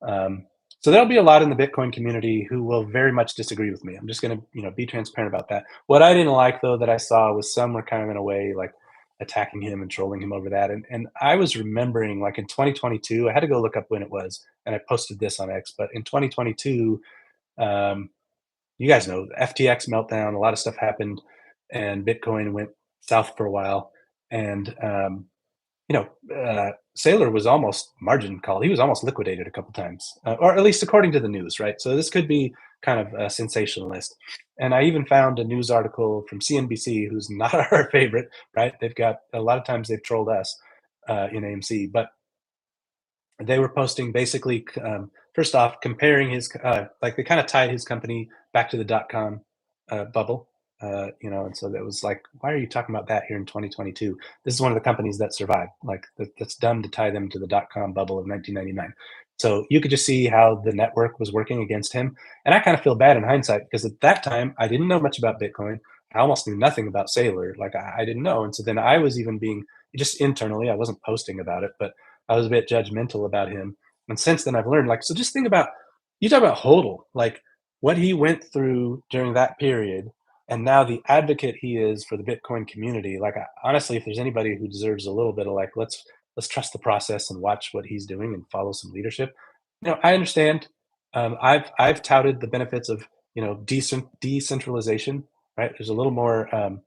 Um, so there'll be a lot in the Bitcoin community who will very much disagree with me. I'm just going to, be transparent about that. What I didn't like, though, that I saw was some were kind of in a way like attacking him and trolling him over that. And I was remembering, like, in 2022, I had to go look up when it was, and I posted this on X. But in 2022, um, you guys know the FTX meltdown. A lot of stuff happened, and Bitcoin went south for a while. And Saylor was almost margin called. He was almost liquidated a couple times, or at least according to the news, right? So this could be kind of a sensationalist. And I even found a news article from CNBC, who's not our favorite, right? They've got a lot of times they've trolled us in AMC, but they were posting basically, first off, comparing his, like, they kind of tied his company back to the dot-com bubble. And so that was like, why are you talking about that here in 2022? This is one of the companies that survived. Like, that's dumb to tie them to the dot-com bubble of 1999. So you could just see how the network was working against him. And I kind of feel bad in hindsight, because at that time I didn't know much about Bitcoin. I almost knew nothing about Sailor. Like, I didn't know. And so then I was even being, just internally, I wasn't posting about it, but I was a bit judgmental about him. And since then I've learned, like, so just think about, you talk about HODL, like what he went through during that period, and now the advocate he is for the Bitcoin community. Like, honestly, if there's anybody who deserves a little bit of, like, let's trust the process and watch what he's doing and follow some leadership. I understand. I've touted the benefits of, decentralization. Right? There's a little more kind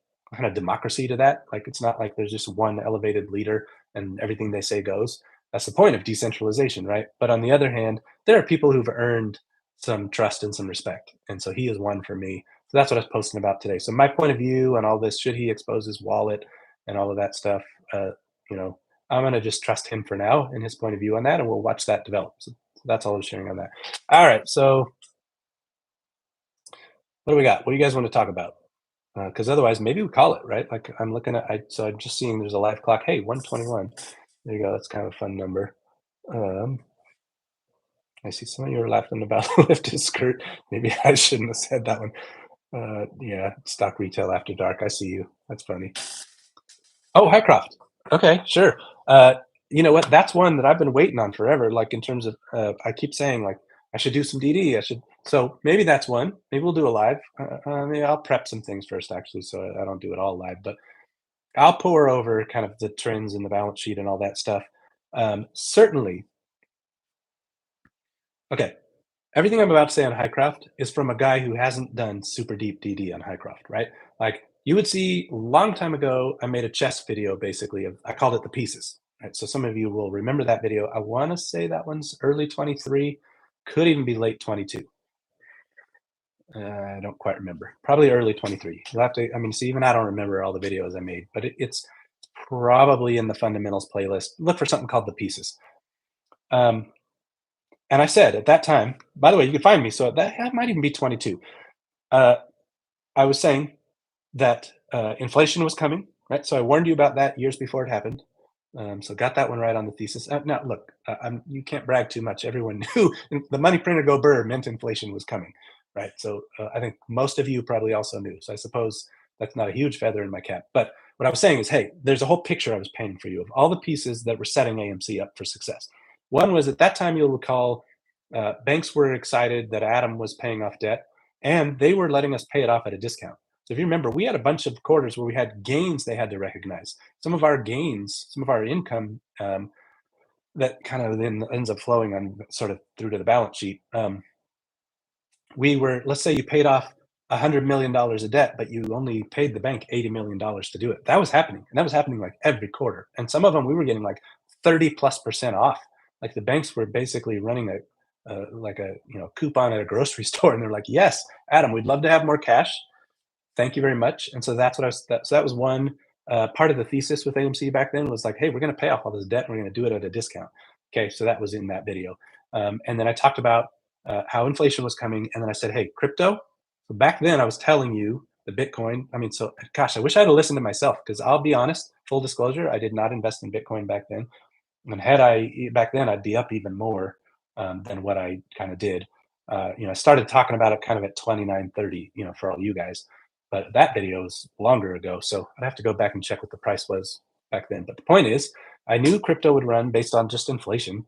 of democracy to that. Like, it's not like there's just one elevated leader and everything they say goes. That's the point of decentralization, right? But on the other hand, there are people who've earned some trust and some respect, and so he is one for me. So that's what I was posting about today. So my point of view on all this: should he expose his wallet and all of that stuff? Uh, you know, I'm gonna just trust him for now and his point of view on that, and we'll watch that develop. So that's all I was sharing on that. All right, so what do we got? What do you guys want to talk about? Because otherwise, maybe we call it, right. Like, I'm looking at, so I'm just seeing there's a live clock. Hey, 121. There you go. That's kind of a fun number. Um, I see some of you are laughing about the lifted skirt. Maybe I shouldn't have said that one. Yeah, stock retail after dark. I see you. That's funny. Oh, Hycroft. Okay, sure. Uh, you know what? That's one that I've been waiting on forever. Like in terms of, I keep saying like I should do some DD. I should. So maybe that's one. Maybe we'll do a live. Maybe I'll prep some things first, actually, so I don't do it all live. But I'll pour over kind of the trends in the balance sheet and all that stuff. Certainly. Okay. Everything I'm about to say on Hycroft is from a guy who hasn't done super deep DD on Hycroft, right? Like you would see a long time ago, I made a chess video basically of I called it the pieces. Right. So some of you will remember that video. I want to say that one's early 23, could even be late 22. I don't quite remember. Probably early 23. You'll have to, I mean, see, even I don't remember all the videos I made, but it's probably in the fundamentals playlist. Look for something called the pieces. Um, and I said at that time, by the way, you can find me. So that might even be 22. Uh, I was saying that inflation was coming, right? So I warned you about that years before it happened. So got that one right on the thesis. Now, look, you can't brag too much. Everyone knew the money printer go burr meant inflation was coming, right? So I think most of you probably also knew. So I suppose that's not a huge feather in my cap. But what I was saying is, hey, there's a whole picture I was painting for you of all the pieces that were setting AMC up for success. One was at that time, you'll recall, banks were excited that Adam was paying off debt, and they were letting us pay it off at a discount. So if you remember, we had a bunch of quarters where we had gains they had to recognize. Some of our gains, some of our income that kind of then ends up flowing on sort of through to the balance sheet. We were, let's say you paid off $100 million of debt, but you only paid the bank $80 million to do it. That was happening, and that was happening like every quarter. And some of them we were getting like 30+% off. Like the banks were basically running a like a coupon at a grocery store, and they're like, "Yes, Adam, we'd love to have more cash. Thank you very much." And so that's what I was. So that was one part of the thesis with AMC back then was like, hey, we're going to pay off all this debt and we're going to do it at a discount. Okay, so that was in that video. And then I talked about how inflation was coming, and then I said, hey, crypto. So back then I was telling you the Bitcoin. I mean, so gosh, I wish I had listened to myself because I'll be honest, full disclosure, I did not invest in Bitcoin back then. And had I back then, I'd be up even more than what I kind of did. I started talking about it kind of at 29.30, for all you guys. But that video was longer ago, so I'd have to go back and check what the price was back then. But the point is, I knew crypto would run based on just inflation,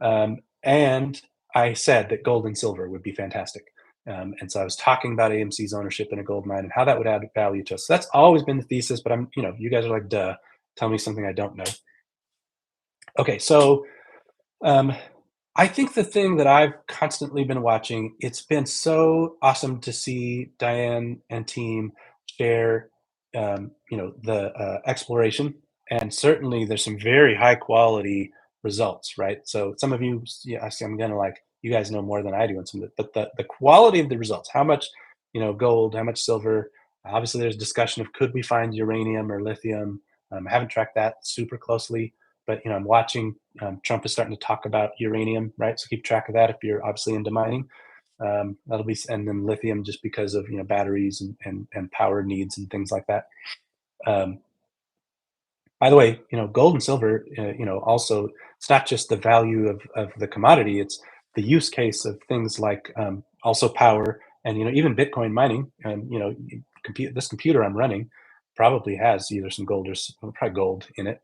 and I said that gold and silver would be fantastic. And so I was talking about AMC's ownership in a gold mine and how that would add value to us. So that's always been the thesis. But you guys are like, duh, tell me something I don't know. Okay, so um, I think the thing that I've constantly been watching, it's been so awesome to see Diane and team share, the exploration, and certainly there's some very high quality results, right? So some of you, yeah, I see, I'm gonna like you guys know more than I do on some of it, but the quality of the results, how much, gold, how much silver. Obviously, there's discussion of could we find uranium or lithium. I haven't tracked that super closely, but I'm watching. Trump is starting to talk about uranium, right? So keep track of that if you're obviously into mining. That'll be, and then lithium just because of batteries and power needs and things like that. Um, by the way, gold and silver, also it's not just the value of the commodity; it's the use case of things like also power and even Bitcoin mining. And this computer I'm running probably has either some gold or probably gold in it.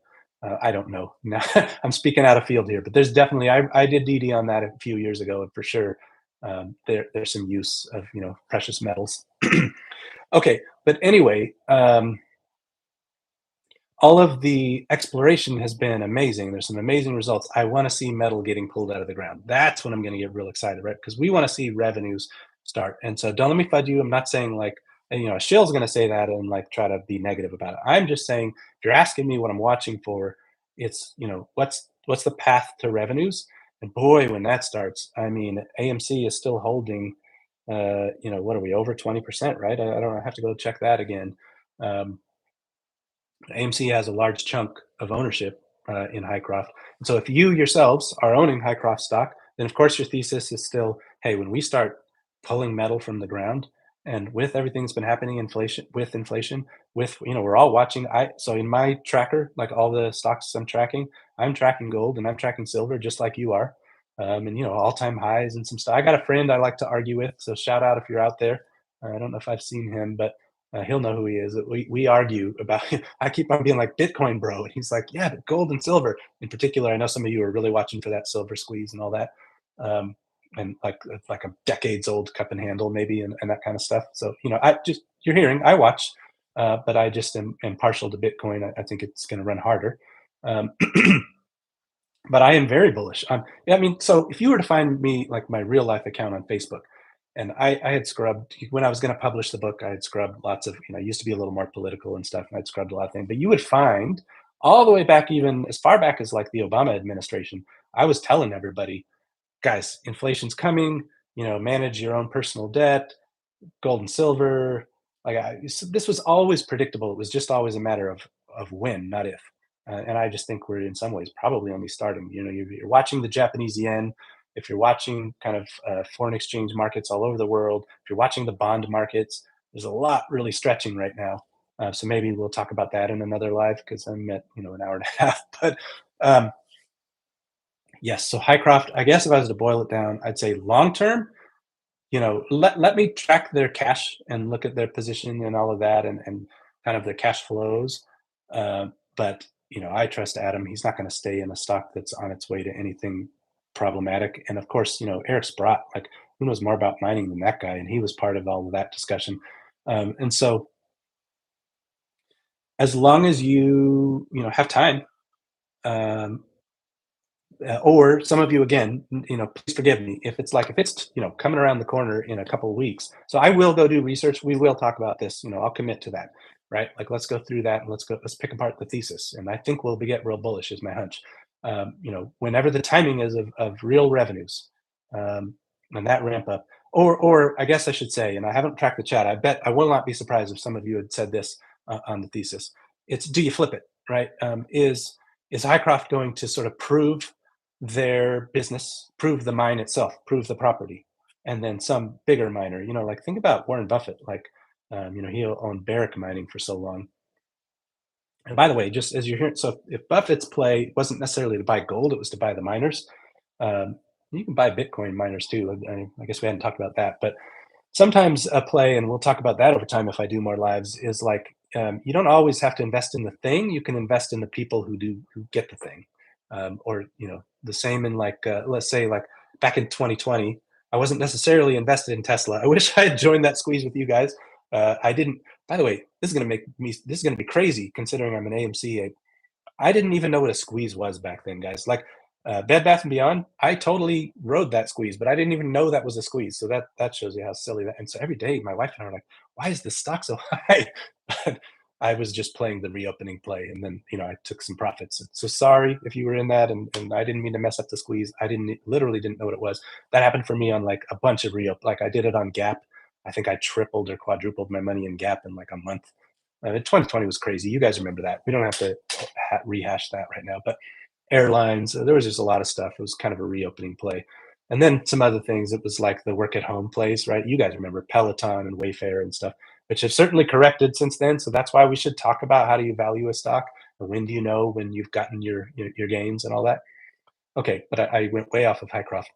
I don't know. Now I'm speaking out of field here, but there's definitely I did DD on that a few years ago, and for sure there's some use of precious metals. Okay, but anyway. All of the exploration has been amazing. There's some amazing results. I want to see metal getting pulled out of the ground. That's when I'm going to get real excited, right? Because we want to see revenues start. And so don't let me fudge you. I'm not saying like, Shill's going to say that and like try to be negative about it. I'm just saying if you're asking me what I'm watching for, it's what's the path to revenues? And boy, when that starts, I mean, AMC is still holding. What are we over 20%, right? I don't have to go check that again. Um, AMC has a large chunk of ownership in Hycroft. And so if you yourselves are owning Hycroft stock, then of course your thesis is still, hey, when we start pulling metal from the ground And with everything that's been happening, inflation, we're all watching. I so in my tracker, like all the stocks I'm tracking gold and I'm tracking silver just like you are. And all-time highs and some stuff. I got a friend I like to argue with, so shout out if you're out there. I don't know if I've seen him, but he'll know who he is. We argue about. I keep on being like Bitcoin, bro, and he's like, yeah, but gold and silver in particular. I know some of you are really watching for that silver squeeze and all that. Um, and like a decades old cup and handle maybe and that kind of stuff. So I just you're hearing I watch, but I just am partial to Bitcoin. I think it's going to run harder, um, but I am very bullish. Yeah, I mean, so if you were to find me like my real life account on Facebook, and I had scrubbed when I was going to publish the book, I had scrubbed lots of I used to be a little more political and stuff, and I'd scrubbed a lot of things. But you would find all the way back, even as far back as like the Obama administration, I was telling everybody, guys, inflation's coming, manage your own personal debt, gold and silver. This was always predictable. It was just always a matter of when, not if. And I just think we're in some ways probably only starting. You're watching the Japanese yen. If you're watching kind of foreign exchange markets all over the world, if you're watching the bond markets, there's a lot really stretching right now. So maybe we'll talk about that in another live because I'm at an hour and a half. But um, yes, so Hycroft, I guess if I was to boil it down, I'd say long term, let me track their cash and look at their position and all of that and kind of their cash flows. But I trust Adam. He's not going to stay in a stock that's on its way to anything problematic. And of course, Eric Sprott, like who knows more about mining than that guy? And he was part of all of that discussion. And so as long as have time, um, or some of you again, please forgive me if it's coming around the corner in a couple of weeks. So I will go do research. We will talk about this. I'll commit to that. Right? Like let's go through that and let's pick apart the thesis. And I think we'll get real bullish is my hunch. Whenever the timing is of real revenues, um, and that ramp up, or I guess I should say, and I haven't tracked the chat. I bet I will not be surprised if some of you had said this on the thesis. It's do you flip it? Right? Is Hycroft going to sort of prove their business, prove the mine itself, prove the property, and then some bigger miner. Like think about Warren Buffett. Like, he owned Barrick Mining for so long. And by the way, just as you're hearing, so if Buffett's play wasn't necessarily to buy gold, it was to buy the miners. Um, you can buy Bitcoin miners too. I guess we hadn't talked about that, but sometimes a play, and we'll talk about that over time if I do more lives, is like you don't always have to invest in the thing. You can invest in the people who get the thing, or the same in like let's say like back in 2020, I wasn't necessarily invested in Tesla. I wish I had joined that squeeze with you guys. I didn't. By the way, this is going to make me. This is going to be crazy considering I'm an AMC. I didn't even know what a squeeze was back then, guys. Like Bed Bath and Beyond, I totally rode that squeeze, but I didn't even know that was a squeeze. So that shows you how silly that. And so every day, my wife and I are like, "Why is this stock so high?" But I was just playing the reopening play, and then I took some profits. So sorry if you were in that, and I didn't mean to mess up the squeeze. I literally didn't know what it was. That happened for me on like a bunch of Like I did it on Gap. I think I tripled or quadrupled my money in Gap in like a month. 2020 was crazy. You guys remember that. We don't have to rehash that right now. But airlines, there was just a lot of stuff. It was kind of a reopening play. And then some other things. It was like the work at home place, right? You guys remember Peloton and Wayfair and stuff, which have certainly corrected since then. So that's why we should talk about how do you value a stock? Or when do you know when you've gotten your gains and all that? Okay, but I went way off of Hycroft.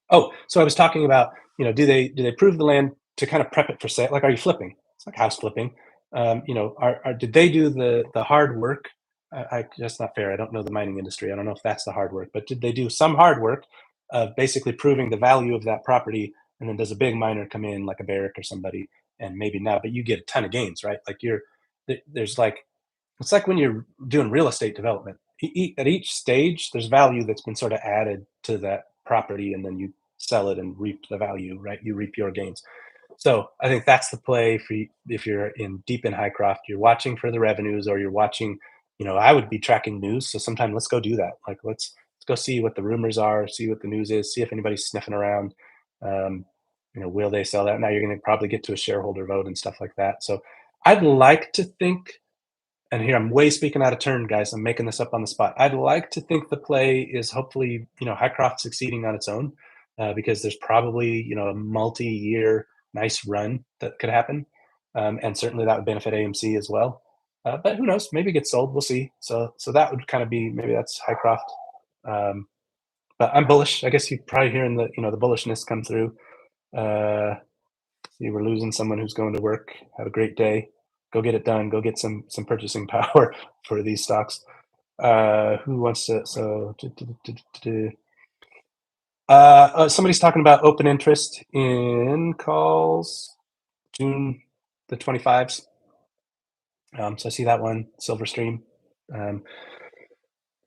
Oh, so I was talking about, do they prove the land to kind of prep it for sale? Like, are you flipping? It's like house flipping. Did they do the hard work? That's not fair. I don't know the mining industry. I don't know if that's the hard work, but did they do some hard work of basically proving the value of that property? And then does a big miner come in like a Barrick or somebody, and maybe now, but you get a ton of gains, right? Like there's like it's like when you're doing real estate development. At each stage, there's value that's been sort of added to that property, and then you sell it and reap the value, right? You reap your gains. So I think that's the play for you if you're in deep in Hycroft. You're watching for the revenues, or you're watching. I would be tracking news. So sometime let's go do that. Like let's go see what the rumors are, see what the news is, see if anybody's sniffing around. Um, will they sell that? Now you're going to probably get to a shareholder vote and stuff like that. So I'd like to think, and here I'm way speaking out of turn, guys. I'm making this up on the spot. I'd like to think the play is hopefully, Hycroft succeeding on its own, because there's probably, a multi-year nice run that could happen, and certainly that would benefit AMC as well. But who knows? Maybe it gets sold. We'll see. So that would kind of be maybe that's Hycroft. Um, but I'm bullish. I guess you're probably hearing the bullishness come through. Uh, See, we're losing someone who's going to work. Have a great day. Go get it done. Go get some purchasing power for these stocks. Who wants to? Somebody's talking about open interest in calls June the 25s. So I see that one, Silverstream. Um,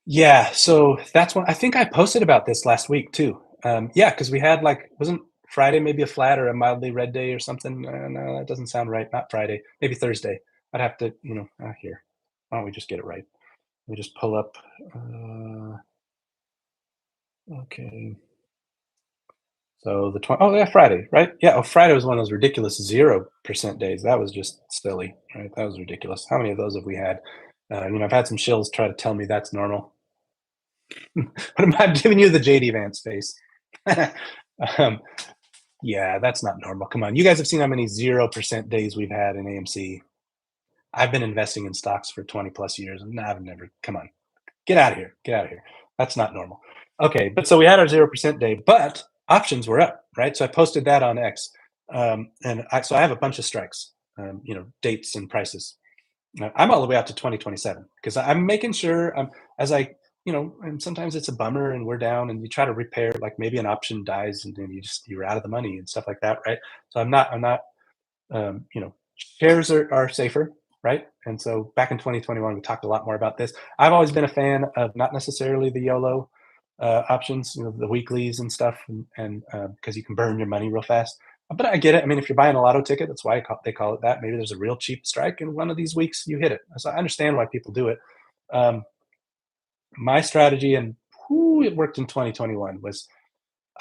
yeah, so that's one. I think I posted about this last week too. Yeah, because we had wasn't Friday maybe a flat or a mildly red day or something? No, that doesn't sound right. Not Friday, maybe Thursday. I'd have to, here. Why don't we just get it right? We just pull up. Okay. So the 20, oh yeah, Friday, right? Yeah, oh, Friday was one of those ridiculous 0% days. That was just silly, right? That was ridiculous. How many of those have we had? I've had some shills try to tell me that's normal. But I'm giving you the JD Vance face. um, yeah, that's not normal. Come on, you guys have seen how many 0% days we've had in AMC. I've been investing in stocks for 20 plus years, and I've never. Come on, get out of here. Get out of here. That's not normal. Okay, but so we had our 0% day, but options were up, right? So I posted that on X, so I have a bunch of strikes, dates and prices. I'm all the way out to 2027 because I'm making sure as I, and sometimes it's a bummer and we're down and you try to repair, like maybe an option dies and then you're out of the money and stuff like that, right? So I'm not, shares are safer, right? And so back in 2021, we talked a lot more about this. I've always been a fan of not necessarily the YOLO options, the weeklies and stuff, and because you can burn your money real fast. But I get it. I mean, if you're buying a lotto ticket, that's why they call it that. Maybe there's a real cheap strike, and one of these weeks you hit it. So I understand why people do it. Um, my strategy, and it worked in 2021, was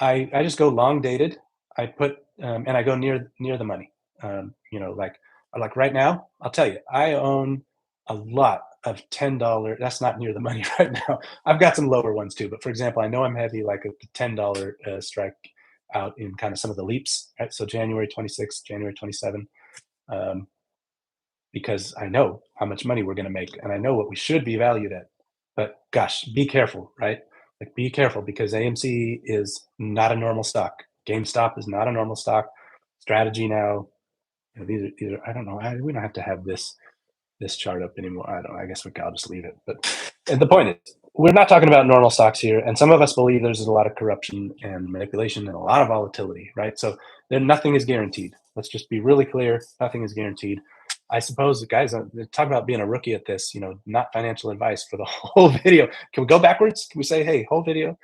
I just go long dated. I put and I go near the money. Like right now, I'll tell you, I own a lot of $10. That's not near the money right now. I've got some lower ones too, but for example, I know I'm heavy like a $10 strike out in kind of some of the leaps. Right, so January 26th, January 27th, um, because I know how much money we're going to make, and I know what we should be valued at. But gosh, be careful, right? Like, be careful because AMC is not a normal stock. GameStop is not a normal stock. Strategy now, these are. I don't know. We don't have to have this chart up anymore. I don't. I guess I'll just leave it. But the point is, we're not talking about normal stocks here, and some of us believe there's a lot of corruption and manipulation and a lot of volatility, right? So then nothing is guaranteed. Let's just be really clear. Nothing is guaranteed. I suppose, guys, talk about being a rookie at this. Not financial advice for the whole video. Can we go backwards? Can we say, hey, whole video?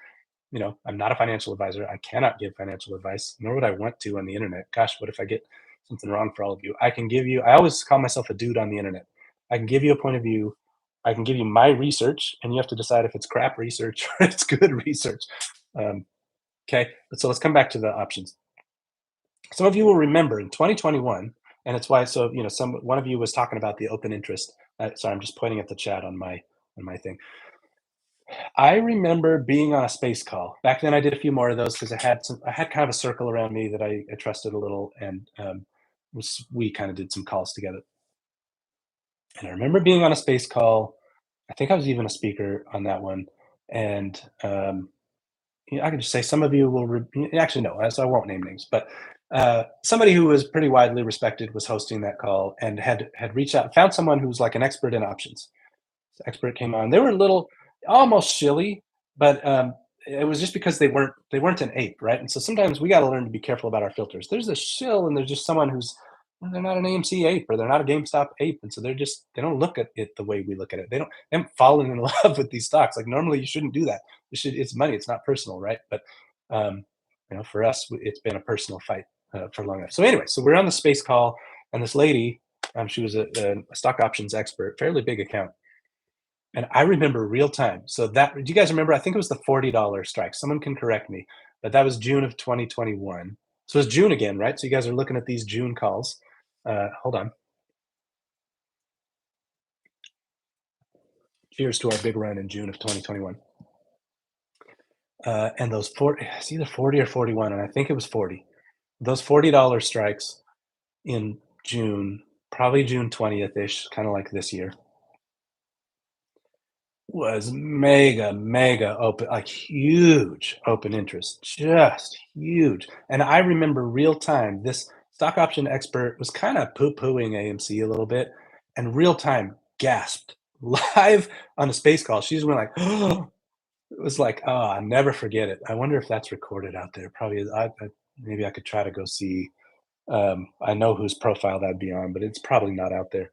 I'm not a financial advisor. I cannot give financial advice, nor would I want to on the internet. Gosh, what if I get something wrong for all of you? I always call myself a dude on the internet. I can give you a point of view. I can give you my research, and you have to decide if it's crap research or it's good research. Um, okay, so let's come back to the options. Some of you will remember in 2021, and it's why. So one of you was talking about the open interest. Sorry, I'm just pointing at the chat on my thing. I remember being on a space call. Back then, I did a few more of those because I had kind of a circle around me that I trusted a little, and we kind of did some calls together. And I remember being on a space call. I think I was even a speaker on that one, and I can just say some of you will actually no, so I won't name names, but somebody who was pretty widely respected was hosting that call and had reached out, found someone who was like an expert in options. The expert came on. They were a little almost shilly, but it was just because they weren't an ape, right? And so sometimes we got to learn to be careful about our filters. There's a shill, and there's just someone who's they're not an AMC ape or they're not a GameStop ape, and so they don't look at it the way we look at it. They haven't fallen in love with these stocks. Like normally, you shouldn't do that. It's money. It's not personal, right? But um, for us, it's been a personal fight for long enough. So anyway, so we're on the space call, and this lady, she was a stock options expert, fairly big account. And I remember real time. So do you guys remember? I think it was the $40 strike. Someone can correct me, but that was June of 2021. So it's June again, right? So you guys are looking at these June calls. Hold on. Cheers to our big run in June of 2021. And those 40, it's either 40 or 41, and I think it was 40. those $40 strikes in June, probably June 20th-ish, kind of like this year, was mega, mega open, like huge open interest, just huge. And I remember real time, this stock option expert was kind of poo-pooing AMC a little bit, and real time gasped live on a space call. She's went like, oh, it was like, oh, I'll never forget it. I wonder if that's recorded out there. Probably is. Maybe I could try to go see. I know whose profile that'd be on, but it's probably not out there.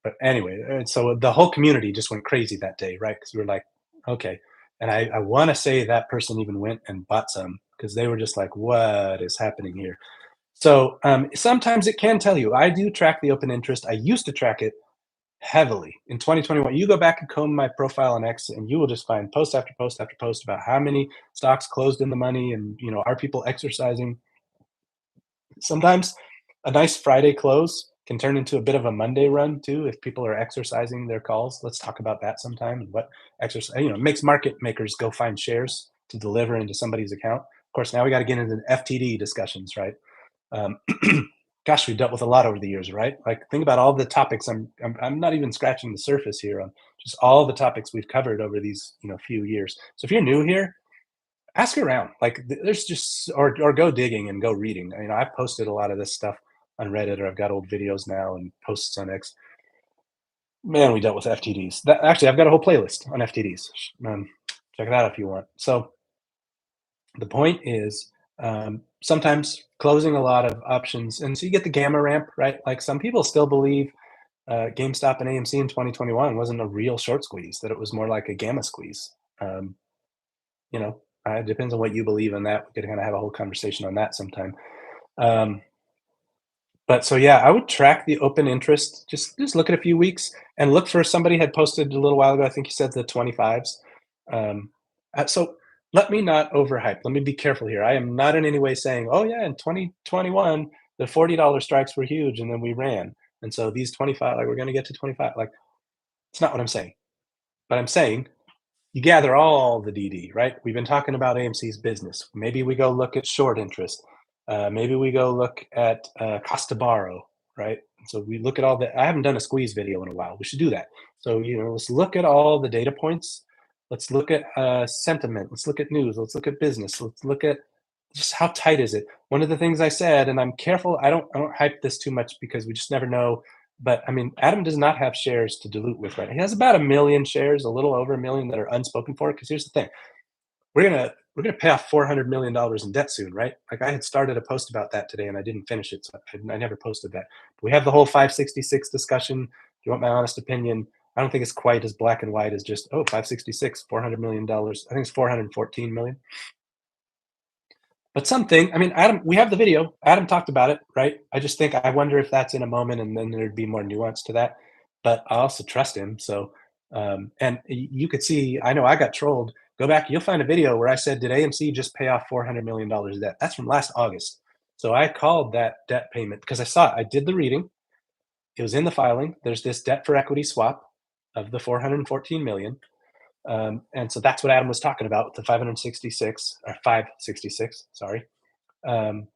But anyway, so the whole community just went crazy that day, right? Because we were like, okay. And I want to say that person even went and bought some because they were just like, what is happening here? So sometimes it can tell you. I do track the open interest. I used to track it heavily in 2021. You go back and comb my profile on X, and you will just find post after post after post about how many stocks closed in the money, and are people exercising. Sometimes a nice Friday close can turn into a bit of a Monday run too if people are exercising their calls. Let's talk about that sometime and what exercise, makes market makers go find shares to deliver into somebody's account. Of course, now we got to get into the FTD discussions, right? Um, gosh, we've dealt with a lot over the years, right? Like think about all the topics. I'm not even scratching the surface here on just all the topics we've covered over these few years. So if you're new here, ask around. Like there's just or go digging and go reading. I've posted a lot of this stuff on Reddit, or I've got old videos now and posts on X. Man, we dealt with FTDs. Actually, I've got a whole playlist on FTDs. Check it out if you want. So the point is, sometimes closing a lot of options, and so you get the gamma ramp, right? Like some people still believe GameStop and AMC in 2021 wasn't a real short squeeze; that it was more like a gamma squeeze. Um, it depends on what you believe in that. We could kind of have a whole conversation on that sometime. Um, but so yeah, I would track the open interest. Just look at a few weeks and look for somebody had posted a little while ago. I think you said the 25s. Um, so let me not overhype. Let me be careful here. I am not in any way saying, oh yeah, in 2021 the $40 strikes were huge and then we ran, and so these 25, like we're going to get to 25. Like it's not what I'm saying. But I'm saying you gather all the DD, right? We've been talking about AMC's business. Maybe we go look at short interest. Maybe we go look at cost to borrow, right? So we look at all the. I haven't done a squeeze video in a while. We should do that. So let's look at all the data points. Let's look at sentiment. Let's look at news. Let's look at business. Let's look at just how tight is it. One of the things I said, and I'm careful. I don't hype this too much because we just never know. But I mean, Adam does not have shares to dilute with right now. He has about 1 million shares, a little over 1 million that are unspoken for. Because here's the thing: we're gonna pay off $400 million in debt soon, right? Like I had started a post about that today, and I didn't finish it, so I never posted that. But we have the whole 566 discussion. If you want my honest opinion, I don't think it's quite as black and white as just 566, $400 million. I think it's 414 million. But something, I mean, Adam, we have the video. Adam talked about it, right? I just think I wonder if that's in a moment and then there'd be more nuance to that. But I also trust him. So, and you could see, I know I got trolled. Go back, you'll find a video where I said, did AMC just pay off $400 million of debt? That's from last August. So I called that debt payment because I saw it. I did the reading. It was in the filing. There's this debt for equity swap of the 414 million. And so that's what Adam was talking about with the 566 or 566, sorry. Um,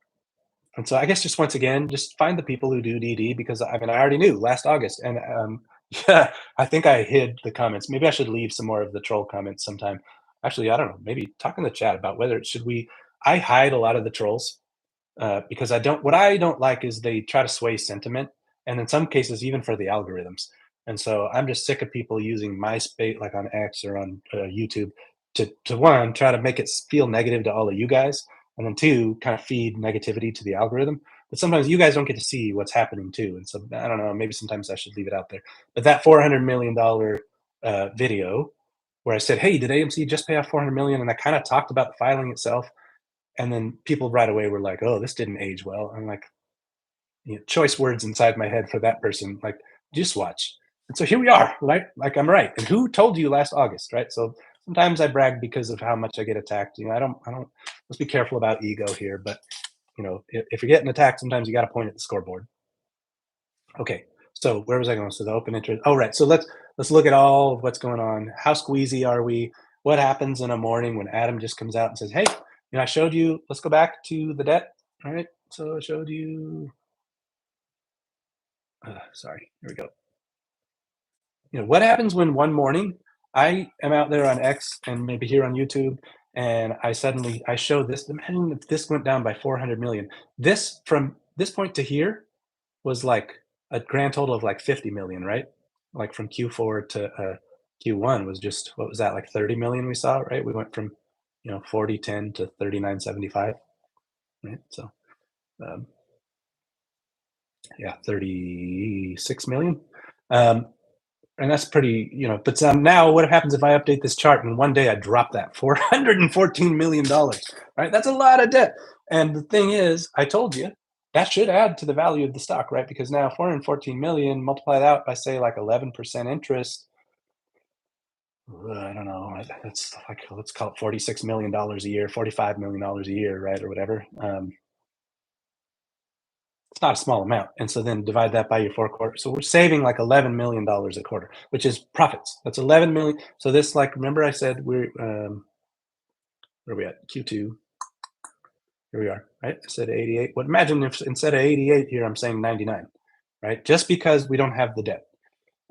and so I guess just once again, just find the people who do DD because I mean I already knew last August, and yeah, I think I hid the comments. Maybe I should leave some more of the troll comments sometime. Actually, I don't know. Maybe talk in the chat about whether should we. I hide a lot of the trolls because I don't. What I don't like is they try to sway sentiment, and in some cases even for the algorithms. And so I'm just sick of people using my space, like on X or on YouTube, to one try to make it feel negative to all of you guys, and then two kind of feed negativity to the algorithm. But sometimes you guys don't get to see what's happening too, and so I don't know. Maybe sometimes I should leave it out there. But that $400 million video where I said, "Hey, did AMC just pay off 400 million?" and I kind of talked about the filing itself, and then people right away were like, "Oh, this didn't age well." I'm like, choice words inside my head for that person, like, just watch. And so here we are, right? Like I'm right. And who told you last August, right? So sometimes I brag because of how much I get attacked. I don't. Let's be careful about ego here, but if you're getting attacked, sometimes you got to point at the scoreboard. Okay. So where was I going? So the open interest. Oh, right. So let's look at all of what's going on. How squeezy are we? What happens in a morning when Adam just comes out and says, "Hey, I showed you. Let's go back to the debt." All right. So I showed you. Sorry. Here we go. What happens when one morning I am out there on X and maybe here on YouTube, and I show this. Imagine if this went down by 400 million. This from this point to here was like a grand total of like 50 million, right? Like from Q4 to Q1 was just what was that, like 30 million we saw, right? We went from 40.10 to 39.75, right? So um, yeah, 36 million. Um, And that's pretty, but now what happens if I update this chart and one day I drop that $414 million, right? That's a lot of debt. And the thing is, I told you that should add to the value of the stock, right? Because now 414 million multiply that by say like 11% interest. I don't know. It's like, let's call it $46 million a year, $45 million a year, right, or whatever. It's not a small amount. And so then divide that by your 4 quarters. So we're saving like $11 million a quarter, which is profits. That's 11 million. So this, like, remember I said we're where are we at? Q2. Here we are, right? I said 88. Well, imagine if instead of 88 here, I'm saying 99, right? Just because we don't have the debt.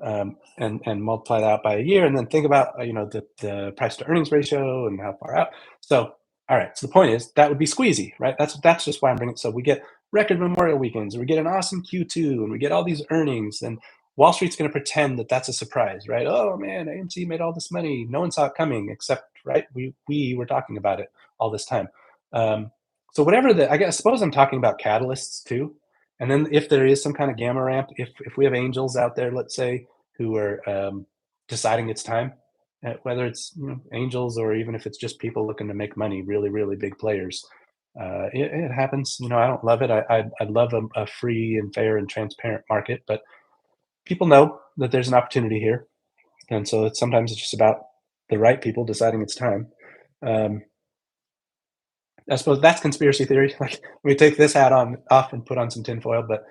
And multiply that out by a year, and then think about the price to earnings ratio and how far out. So, all right. So the point is that would be squeezy, right? That's just why I'm bringing. So we get record Memorial weekends, we get an awesome Q2, and we get all these earnings, and Wall Street's going to pretend that that's a surprise, right? Oh man, AMC made all this money. No one saw it coming, except right we were talking about it all this time. Um, so whatever I suppose I'm talking about catalysts too. And then if there is some kind of gamma ramp, if we have angels out there, let's say, who are deciding it's time, whether it's angels or even if it's just people looking to make money, really, really big players. It happens. I don't love it. I'd love a free and fair and transparent market, but people know that there's an opportunity here, and so sometimes it's just about the right people deciding it's time. Um, I suppose that's conspiracy theory. Like, we take this hat on off and put on some tinfoil, but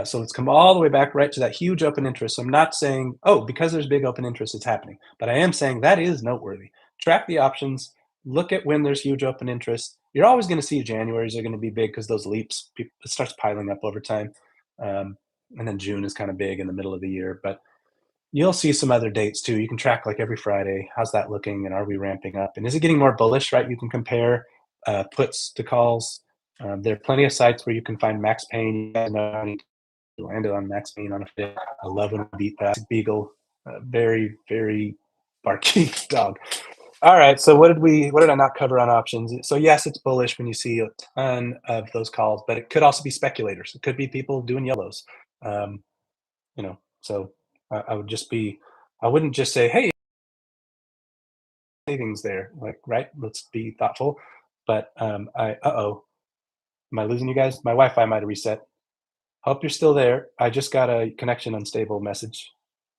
so let's come all the way back right to that huge open interest. So I'm not saying, oh, because there's big open interest, it's happening. But I am saying that is noteworthy. Track the options. Look at when there's huge open interest. You're always going to see Januaries are going to be big because those leaps, it starts piling up over time. Um, and then June is kind of big in the middle of the year. But you'll see some other dates too. You can track like every Friday. How's that looking? And are we ramping up? And is it getting more bullish, right? You can compare puts to calls. There are plenty of sites where you can find max pain. You know, landed on Max Payne on a fit. I love when I beat that beagle. Very, very barky dog. All right. So what did I not cover on options? So yes, it's bullish when you see a ton of those calls, but it could also be speculators. It could be people doing yellows. So I would just be, I wouldn't just say, hey, savings there. Like, right. Let's be thoughtful. But am I losing you guys? My Wi-Fi might have reset. Hope you're still there. I just got a connection unstable message.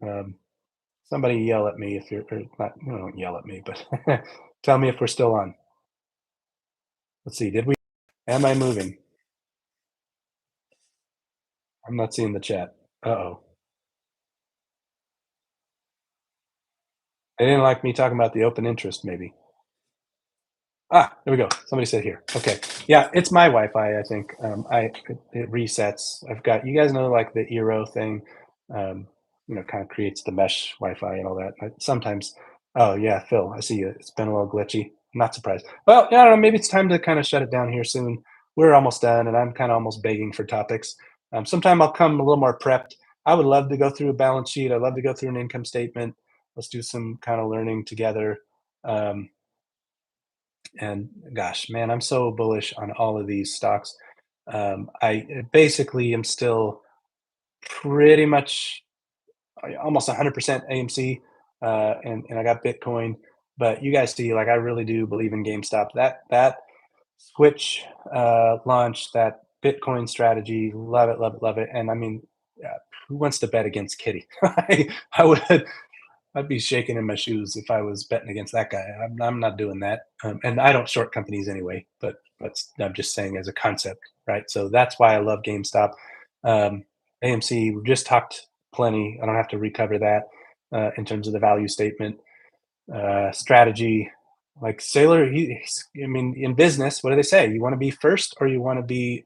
Um, Somebody yell at me if you're or not. Don't yell at me, but tell me if we're still on. Let's see. Did we? Am I moving? I'm not seeing the chat. Uh-oh. They didn't like me talking about the open interest, maybe. There we go. Somebody said here. Okay. Yeah, it's my Wi-Fi, I think. It resets. I've got, you guys know, like the Eero thing, kind of creates the mesh Wi-Fi and all that. Sometimes, oh yeah, Phil, I see you. It's been a little glitchy. I'm not surprised. Well, yeah, I don't know. Maybe it's time to kind of shut it down here soon. We're almost done, and I'm kind of almost begging for topics. Sometime I'll come a little more prepped. I would love to go through a balance sheet. I'd love to go through an income statement. Let's do some kind of learning together. Um, and gosh, man, I'm so bullish on all of these stocks. I basically am still pretty much almost 100% AMC, and I got Bitcoin. But you guys see, like, I really do believe in GameStop. That Switch launch, that Bitcoin strategy, love it, love it, love it. And I mean, who wants to bet against Kitty? I would. I'd be shaking in my shoes if I was betting against that guy. I'm not doing that, and I don't short companies anyway. But I'm just saying as a concept, right? So that's why I love GameStop. AMC, we just talked plenty. I don't have to recover that in terms of the value statement strategy. Like Sailor, I mean, in business, what do they say? You want to be first, or you want to be,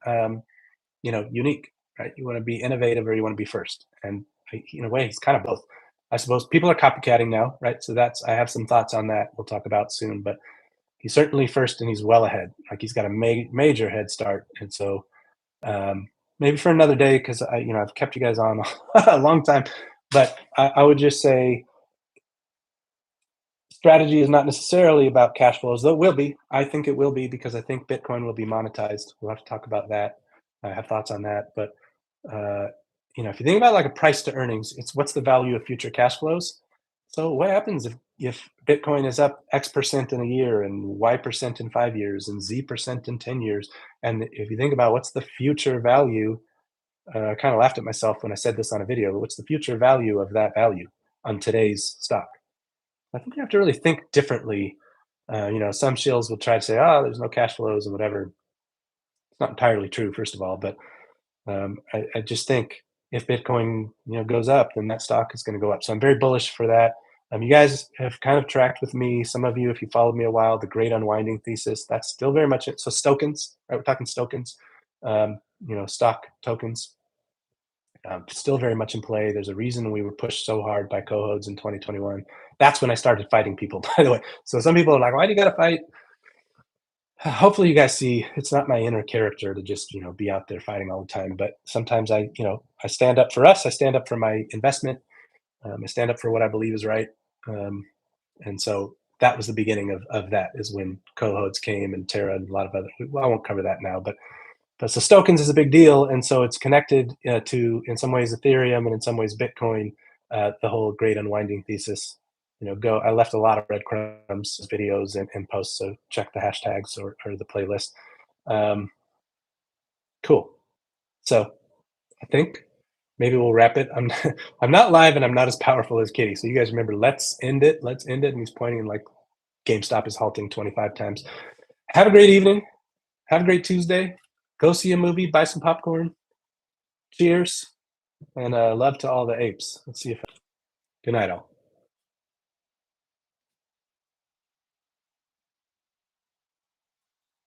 unique, right? You want to be innovative, or you want to be first. And in a way, he's kind of both. I suppose people are copycatting now, right? So I have some thoughts on that. We'll talk about soon, but he's certainly first, and he's well ahead. Like he's got a major head start, and so maybe for another day, because I've kept you guys on a long time, but I would just say strategy is not necessarily about cash flows, though it will be. I think it will be because I think Bitcoin will be monetized. We'll have to talk about that. I have thoughts on that, but uh, if you think about like a price to earnings, it's what's the value of future cash flows. So what happens if Bitcoin is up X percent in a year and Y percent in 5 years and Z percent in 10 years? And if you think about what's the future value, I kind of laughed at myself when I said this on a video, but what's the future value of that value on today's stock? I think you have to really think differently. Some shills will try to say, "Oh, there's no cash flows and whatever." It's not entirely true, first of all, but I just think if Bitcoin, goes up, then that stock is going to go up. So I'm very bullish for that. You guys have kind of tracked with me. Some of you, if you followed me a while, the Great Unwinding thesis, that's still very much it. So tokens, right? We're talking tokens, stock tokens. Still very much in play. There's a reason we were pushed so hard by cohodes in 2021. That's when I started fighting people, by the way. So some people are like, why do you got to fight? Hopefully you guys see it's not my inner character to just, be out there fighting all the time. But sometimes I stand up for us. I stand up for my investment. I stand up for what I believe is right. And so that was the beginning of that is when cohodes came and Terra and a lot of other, well, I won't cover that now, but so tokens is a big deal, and so it's connected to, in some ways, Ethereum, and in some ways, Bitcoin. The whole Great Unwinding thesis. Go. I left a lot of breadcrumbs, videos, and posts. So check the hashtags or the playlist. Um, cool. So I think maybe we'll wrap it. I'm I'm not live, and I'm not as powerful as Kitty. So you guys remember, let's end it. Let's end it. And he's pointing like GameStop is halting 25 times. Have a great evening. Have a great Tuesday. Go see a movie. Buy some popcorn. Cheers. And love to all the apes. Let's see if. Good night, all.